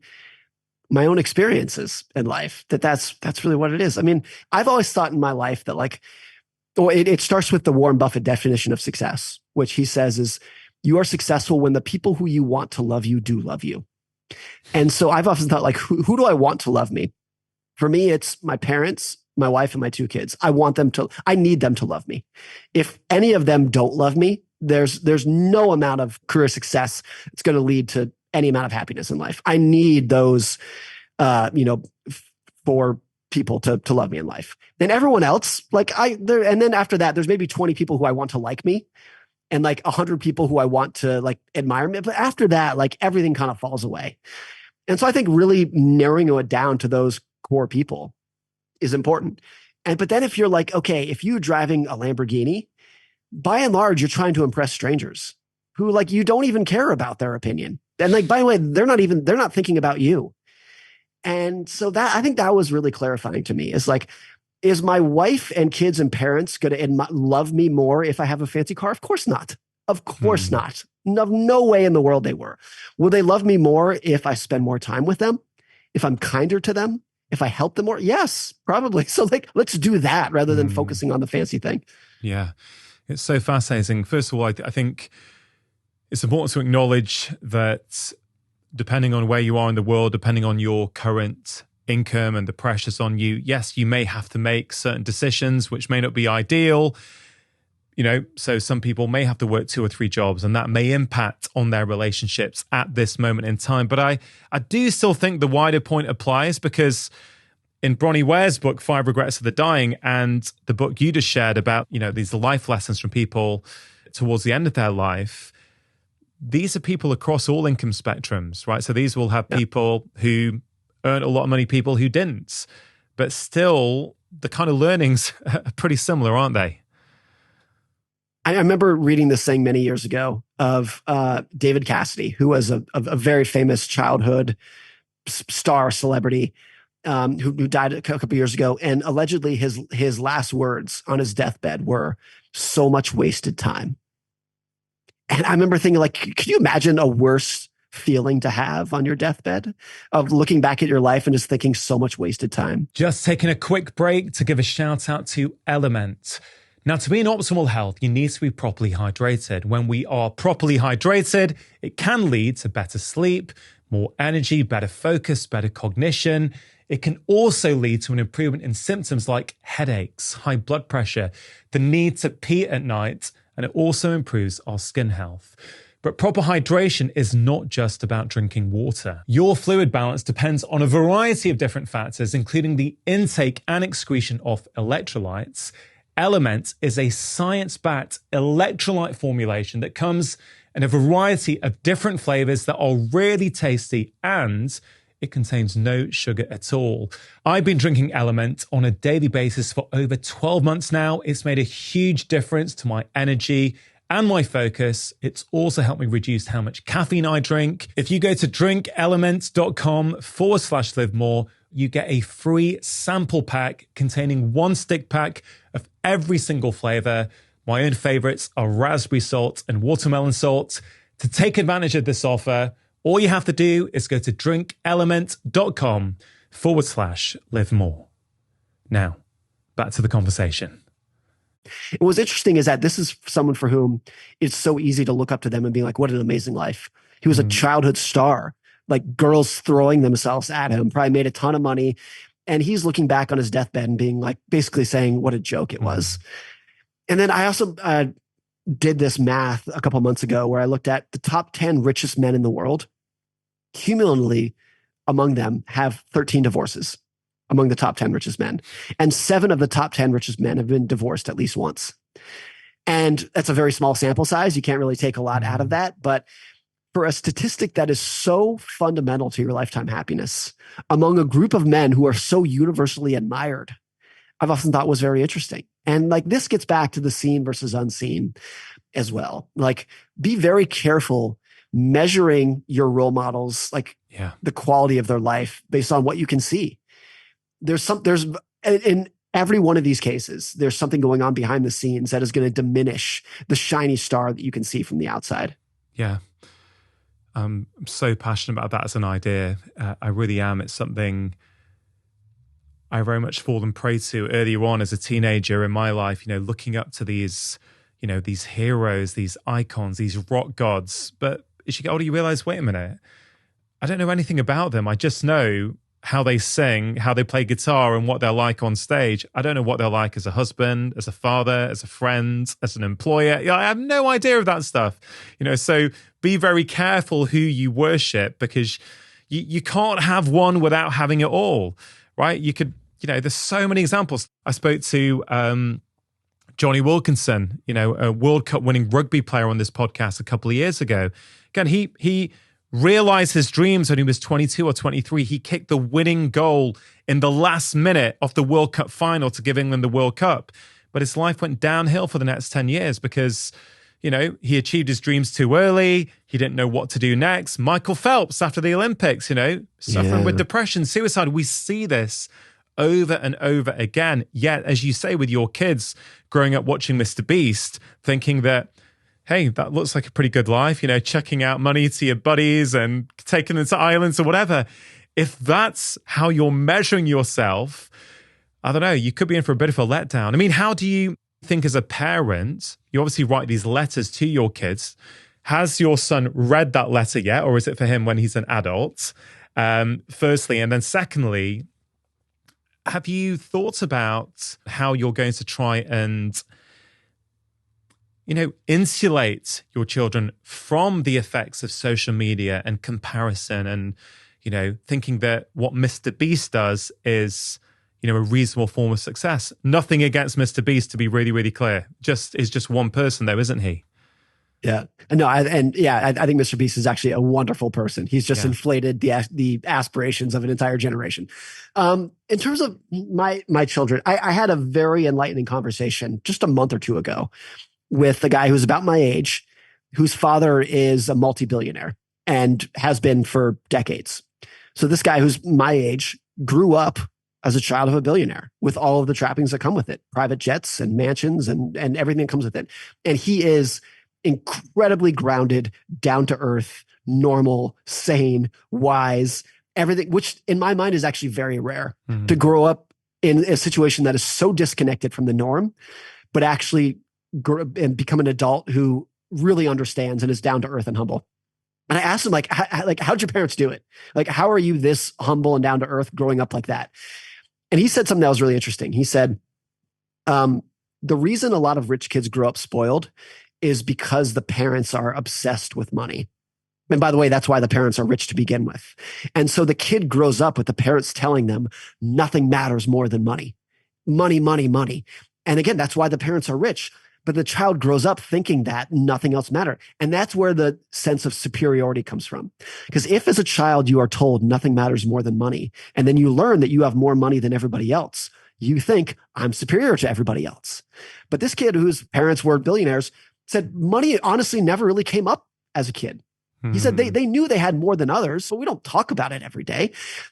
experiences in life. That's really what it is. I mean, I've always thought in my life that it starts with the Warren Buffett definition of success, which he says is you are successful when the people who you want to love you do love you. And so I've often thought who do I want to love me? For me, it's my parents, my wife, and my two kids. I need them to love me. If any of them don't love me, there's no amount of career success that's going to lead to any amount of happiness in life. I need those, for people to love me in life. Then everyone else, and then after that, there's maybe 20 people who I want to like me and 100 people who I want to admire me. But after that, everything kind of falls away. And so I think really narrowing it down to those core people is important. But then if you're okay, if you're driving a Lamborghini, by and large, you're trying to impress strangers who you don't even care about their opinion. And by the way, they're not thinking about you. And so I think that was really clarifying to me. Is my wife and kids and parents going to love me more if I have a fancy car? Of course not. Of course not. No way in the world they were. Will they love me more if I spend more time with them? If I'm kinder to them? If I help them more? Yes, probably. So let's do that rather than focusing on the fancy thing. Yeah. It's so fascinating. First of all, I think it's important to acknowledge that depending on where you are in the world, depending on your current income and the pressures on you, yes, you may have to make certain decisions which may not be ideal. So some people may have to work 2 or 3 jobs, and that may impact on their relationships at this moment in time. But I do still think the wider point applies, because in Bronnie Ware's book, 5 Regrets of the Dying, and the book you just shared about, these life lessons from people towards the end of their life, these are people across all income spectrums, right? So these will have people who earn a lot of money, people who didn't. But still, the kind of learnings are pretty similar, aren't they? I remember reading this thing many years ago of David Cassidy, who was a very famous childhood star celebrity who died a couple years ago. And allegedly his last words on his deathbed were, "So much wasted time." And I remember thinking, could you imagine a worse feeling to have on your deathbed of looking back at your life and just thinking so much wasted time? Just taking a quick break to give a shout out to Element. Now, to be in optimal health, you need to be properly hydrated. When we are properly hydrated, it can lead to better sleep, more energy, better focus, better cognition. It can also lead to an improvement in symptoms like headaches, high blood pressure, the need to pee at night, and it also improves our skin health. But proper hydration is not just about drinking water. Your fluid balance depends on a variety of different factors, including the intake and excretion of electrolytes. Element is a science-backed electrolyte formulation that comes in a variety of different flavors that are really tasty, and it contains no sugar at all. I've been drinking Element on a daily basis for over 12 months now. It's made a huge difference to my energy and my focus. It's also helped me reduce how much caffeine I drink. If you go to drinkelement.com/livemore, you get a free sample pack containing 1 stick pack of every single flavor, My own favorites are raspberry salt and watermelon salt. To take advantage of this offer, all you have to do is go to drinkelement.com/live more. Now, back to the conversation. And what's interesting is that this is someone for whom it's so easy to look up to them and be like, what an amazing life. He was a childhood star, like girls throwing themselves at him, probably made a ton of money. And he's looking back on his deathbed and being like, basically saying what a joke it was. And then I also did this math a couple months ago where I looked at the top 10 richest men in the world. Cumulatively, among them have 13 divorces among the top 10 richest men. And 7 of the top 10 richest men have been divorced at least once. And that's a very small sample size. You can't really take a lot out of that. But for a statistic that is so fundamental to your lifetime happiness among a group of men who are so universally admired, I've often thought was very interesting. And like this gets back to the seen versus unseen as well. Like be very careful measuring your role models, like the quality of their life based on what you can see. In every one of these cases, there's something going on behind the scenes that is going to diminish the shiny star that you can see from the outside. Yeah. I'm so passionate about that as an idea. I really am. It's something I very much fallen prey to earlier on as a teenager in my life, looking up to these heroes, these icons, these rock gods. But as you get older, you realize, wait a minute, I don't know anything about them. I just know how they sing, how they play guitar, and what they're like on stage. I don't know what they're like as a husband, as a father, as a friend, as an employer. I have no idea of that stuff. So be very careful who you worship, because you can't have one without having it all, right? You could, there's so many examples. I spoke to Johnny Wilkinson, a World Cup winning rugby player on this podcast a couple of years ago. Again, he realized his dreams when he was 22 or 23. He kicked the winning goal in the last minute of the World Cup final to give England the World Cup. But his life went downhill for the next 10 years because, he achieved his dreams too early. He didn't know what to do next. Michael Phelps after the Olympics, suffering with depression, suicide. We see this over and over again. Yet, as you say, with your kids growing up watching Mr. Beast, thinking that, hey, that looks like a pretty good life, chucking out money to your buddies and taking them to islands or whatever. If that's how you're measuring yourself, I don't know, you could be in for a bit of a letdown. I mean, how do you think as a parent, you obviously write these letters to your kids. Has your son read that letter yet? Or is it for him when he's an adult? Firstly, and then secondly, have you thought about how you're going to try and insulate your children from the effects of social media and comparison and, thinking that what Mr. Beast does is, a reasonable form of success? Nothing against Mr. Beast, to be really, really clear. Is just one person though, isn't he? Yeah. No, I think Mr. Beast is actually a wonderful person. He's just inflated the aspirations of an entire generation. In terms of my children, I had a very enlightening conversation just a month or two ago with a guy who's about my age, whose father is a multi-billionaire and has been for decades. So this guy who's my age grew up as a child of a billionaire with all of the trappings that come with it, private jets and mansions and everything that comes with it. And he is incredibly grounded, down to earth, normal, sane, wise, everything, which in my mind is actually very rare to grow up in a situation that is so disconnected from the norm, but actually and become an adult who really understands and is down to earth and humble. And I asked him, how'd your parents do it? Like, how are you this humble and down to earth growing up like that? And he said something that was really interesting. He said, the reason a lot of rich kids grow up spoiled is because the parents are obsessed with money. And by the way, that's why the parents are rich to begin with. And so the kid grows up with the parents telling them nothing matters more than money. Money, money, money. And again, that's why the parents are rich. But the child grows up thinking that nothing else matters. And that's where the sense of superiority comes from. Because if as a child you are told nothing matters more than money, and then you learn that you have more money than everybody else, you think, I'm superior to everybody else. But this kid whose parents were billionaires said money honestly never really came up as a kid. He said they knew they had more than others, but we don't talk about it every day.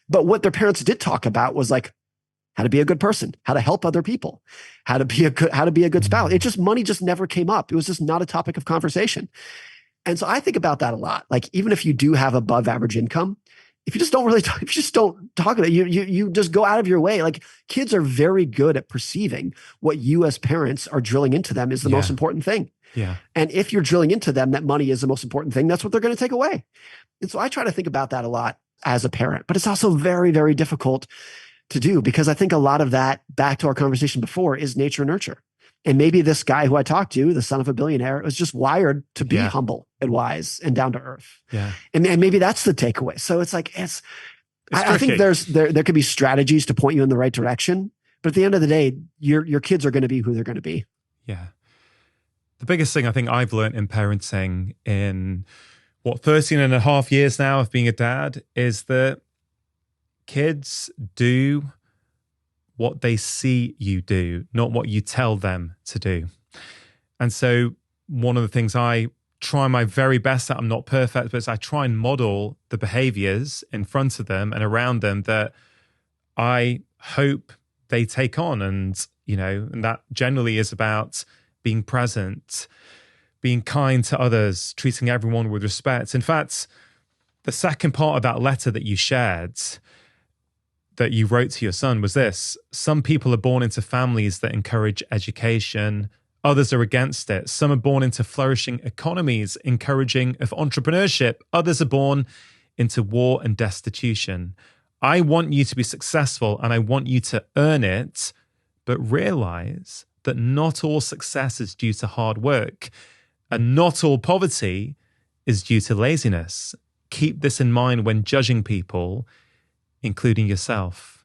But what their parents did talk about was like, how to be a good person, how to help other people, how to be a good spouse. Money just never came up. It was just not a topic of conversation. And so I think about that a lot. Like, even if you do have above average income, if you just don't really talk, if you just don't talk about it, you just go out of your way. Like, kids are very good at perceiving what you as parents are drilling into them is the most important thing. Yeah. And if you're drilling into them that money is the most important thing, that's what they're going to take away. And so I try to think about that a lot as a parent, but it's also very, very difficult to do, because I think a lot of that, back to our conversation before, is nature nurture. And maybe this guy who I talked to, the son of a billionaire, was just wired to be humble and wise and down to earth. Yeah. And maybe that's the takeaway. So it's like, I think there could be strategies to point you in the right direction, but at the end of the day, your kids are going to be who they're going to be. Yeah. The biggest thing I think I've learned in parenting in 13 and a half years now of being a dad is that kids do what they see you do, not what you tell them to do. And so one of the things I try my very best at, I'm not perfect, but I try and model the behaviors in front of them and around them that I hope they take on. And, and that generally is about being present, being kind to others, treating everyone with respect. In fact, the second part of that letter that you shared, that you wrote to your son, was this: some people are born into families that encourage education, others are against it. Some are born into flourishing economies, encouraging of entrepreneurship. Others are born into war and destitution. I want you to be successful and I want you to earn it, but realize that not all success is due to hard work and not all poverty is due to laziness. Keep this in mind when judging people, including yourself.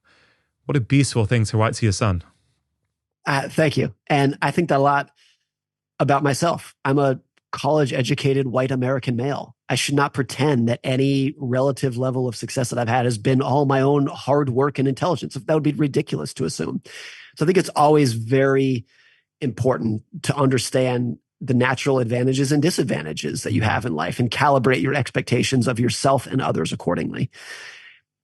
What a beautiful thing to write to your son. Thank you. And I think that a lot about myself. I'm a college-educated white American male. I should not pretend that any relative level of success that I've had has been all my own hard work and intelligence. That would be ridiculous to assume. So I think it's always very important to understand the natural advantages and disadvantages that you have in life and calibrate your expectations of yourself and others accordingly.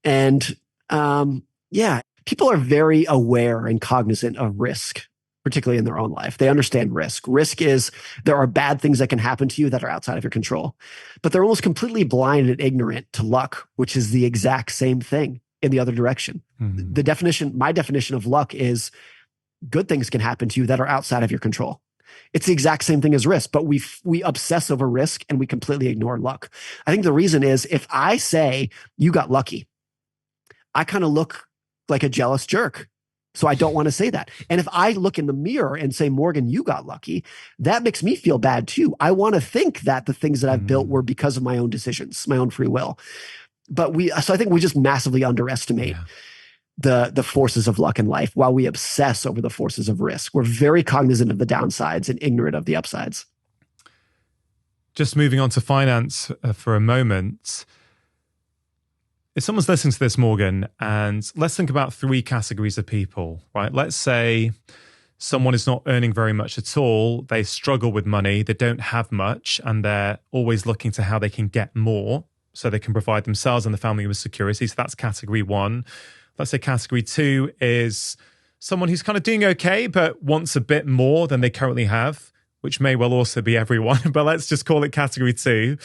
And people are very aware and cognizant of risk, particularly in their own life. They understand risk. Risk is there are bad things that can happen to you that are outside of your control, but they're almost completely blind and ignorant to luck, which is the exact same thing in the other direction. Mm-hmm. My definition of luck is good things can happen to you that are outside of your control. It's the exact same thing as risk, but we obsess over risk and we completely ignore luck. I think the reason is if I say you got lucky, I kind of look like a jealous jerk. So I don't want to say that. And if I look in the mirror and say, Morgan, you got lucky, that makes me feel bad too. I want to think that the things that I've built were because of my own decisions, my own free will. But so I think we just massively underestimate the forces of luck in life while we obsess over the forces of risk. We're very cognizant of the downsides and ignorant of the upsides. Just moving on to finance for a moment. If someone's listening to this, Morgan, and let's think about three categories of people, right? Let's say someone is not earning very much at all. They struggle with money. They don't have much, and they're always looking to how they can get more so they can provide themselves and the family with security. So that's category one. Let's say category two is someone who's kind of doing okay, but wants a bit more than they currently have, which may well also be everyone, but let's just call it category two.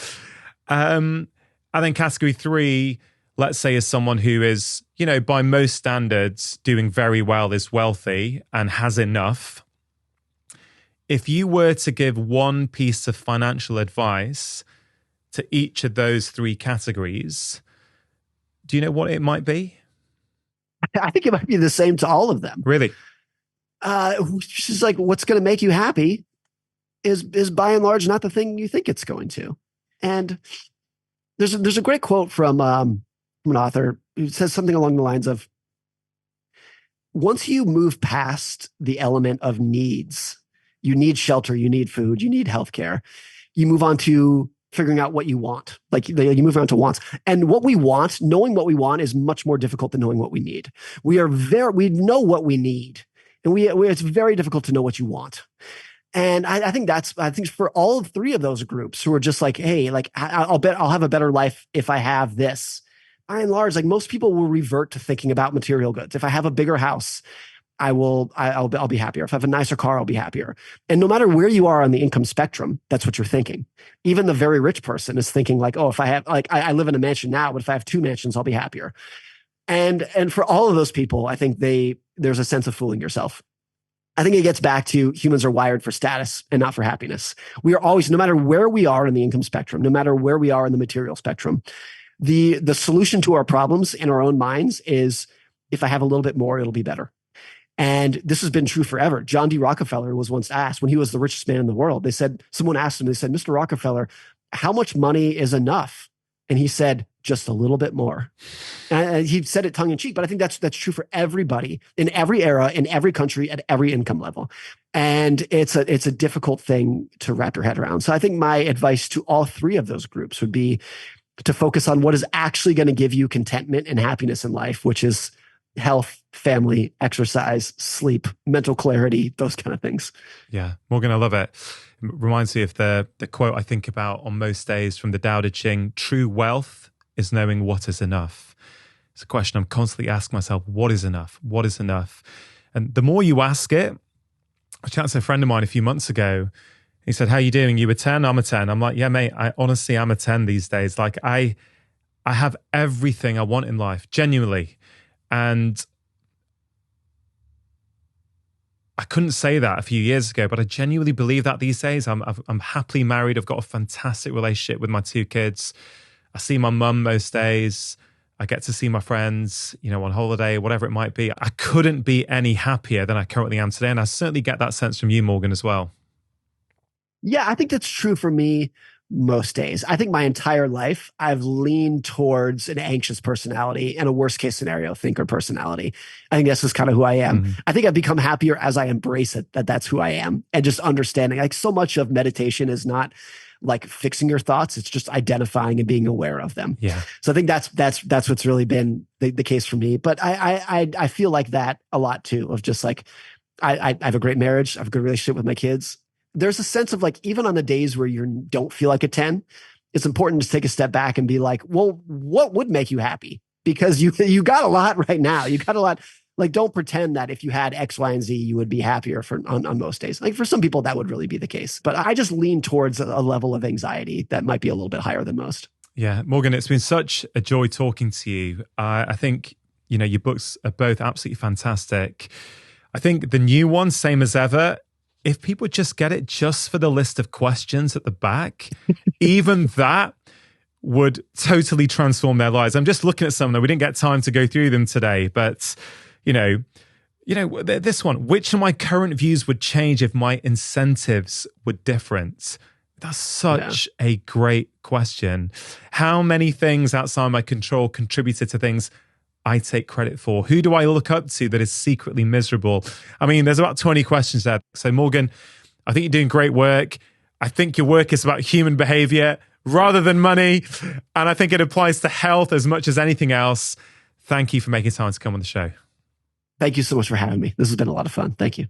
And then category three, let's say, is someone who is, by most standards, doing very well, is wealthy and has enough. If you were to give one piece of financial advice to each of those three categories, do you know what it might be? I think it might be the same to all of them. Really? Which is like, what's going to make you happy is by and large not the thing you think it's going to. And there's a great quote from an author who says something along the lines of, once you move past the element of needs, you need shelter, you need food, you need healthcare, you move on to figuring out what you want. Like you move on to wants. And what we want, knowing what we want is much more difficult than knowing what we need. We know what we need. And it's very difficult to know what you want. And I think for all three of those groups who are just like, hey, like I'll bet I'll have a better life if I have this. by and large, like most people will revert to thinking about material goods. If I have a bigger house, I'll be happier. If I have a nicer car, I'll be happier. And no matter where you are on the income spectrum, that's what you're thinking. Even the very rich person is thinking like, oh, if I have, like, I live in a mansion now, but if I have 2 mansions, I'll be happier. And for all of those people, I think there's a sense of fooling yourself. I think it gets back to humans are wired for status and not for happiness. We are always, no matter where we are in the income spectrum, no matter where we are in the material spectrum, the solution to our problems in our own minds is if I have a little bit more, it'll be better. And this has been true forever. John D Rockefeller was once asked when he was the richest man in the world. Someone asked him, they said, Mr. Rockefeller, how much money is enough? And he said, just a little bit more. And he said it tongue in cheek, but I think that's true for everybody in every era, in every country, at every income level. And it's a difficult thing to wrap your head around. So I think my advice to all 3 of those groups would be to focus on what is actually going to give you contentment and happiness in life, which is health, family, exercise, sleep, mental clarity, those kind of things. Yeah. Morgan, I love it. It reminds me of the quote I think about on most days from the Tao Te Ching: true wealth is knowing what is enough. It's a question I'm constantly asking myself, what is enough? What is enough? And the more you ask it, I chatted to a friend of mine a few months ago. He said, how you doing? You a 10? I'm a 10. I'm like, yeah, mate, I honestly am a 10 these days. Like I have everything I want in life, genuinely. And I couldn't say that a few years ago, but I genuinely believe that these days. I'm happily married. I've got a fantastic relationship with my 2 kids. I see my mum most days. I get to see my friends, on holiday, whatever it might be. I couldn't be any happier than I currently am today. And I certainly get that sense from you, Morgan, as well. Yeah, I think that's true for me most days. I think my entire life, I've leaned towards an anxious personality and a worst case scenario thinker personality. I think that's just kind of who I am. Mm-hmm. I think I've become happier as I embrace it, that's who I am. And just understanding, like, so much of meditation is not like fixing your thoughts. It's just identifying and being aware of them. Yeah. So I think that's what's really been the case for me. But I feel like that a lot too, of just like, I have a great marriage. I have a good relationship with my kids. There's a sense of like, even on the days where you don't feel like a 10, it's important to take a step back and be like, well, what would make you happy? Because you got a lot right now. You got a lot. Like, don't pretend that if you had X, Y, and Z, you would be happier on most days. Like, for some people, that would really be the case. But I just lean towards a level of anxiety that might be a little bit higher than most. Yeah. Morgan, it's been such a joy talking to you. I think, your books are both absolutely fantastic. I think the new one, Same as Ever, if people just get it just for the list of questions at the back, even that would totally transform their lives. I'm just looking at some of them. We didn't get time to go through them today, but this one, which of my current views would change if my incentives were different? That's such a great question. How many things outside my control contributed to things I take credit for? Who do I look up to that is secretly miserable? I mean, there's about 20 questions there. So Morgan, I think you're doing great work. I think your work is about human behavior rather than money. And I think it applies to health as much as anything else. Thank you for making time to come on the show. Thank you so much for having me. This has been a lot of fun. Thank you.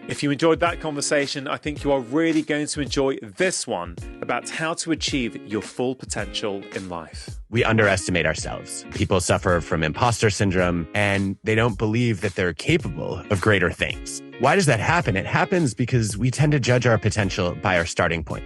If you enjoyed that conversation, I think you are really going to enjoy this one about how to achieve your full potential in life. We underestimate ourselves. People suffer from imposter syndrome, and they don't believe that they're capable of greater things. Why does that happen? It happens because we tend to judge our potential by our starting point.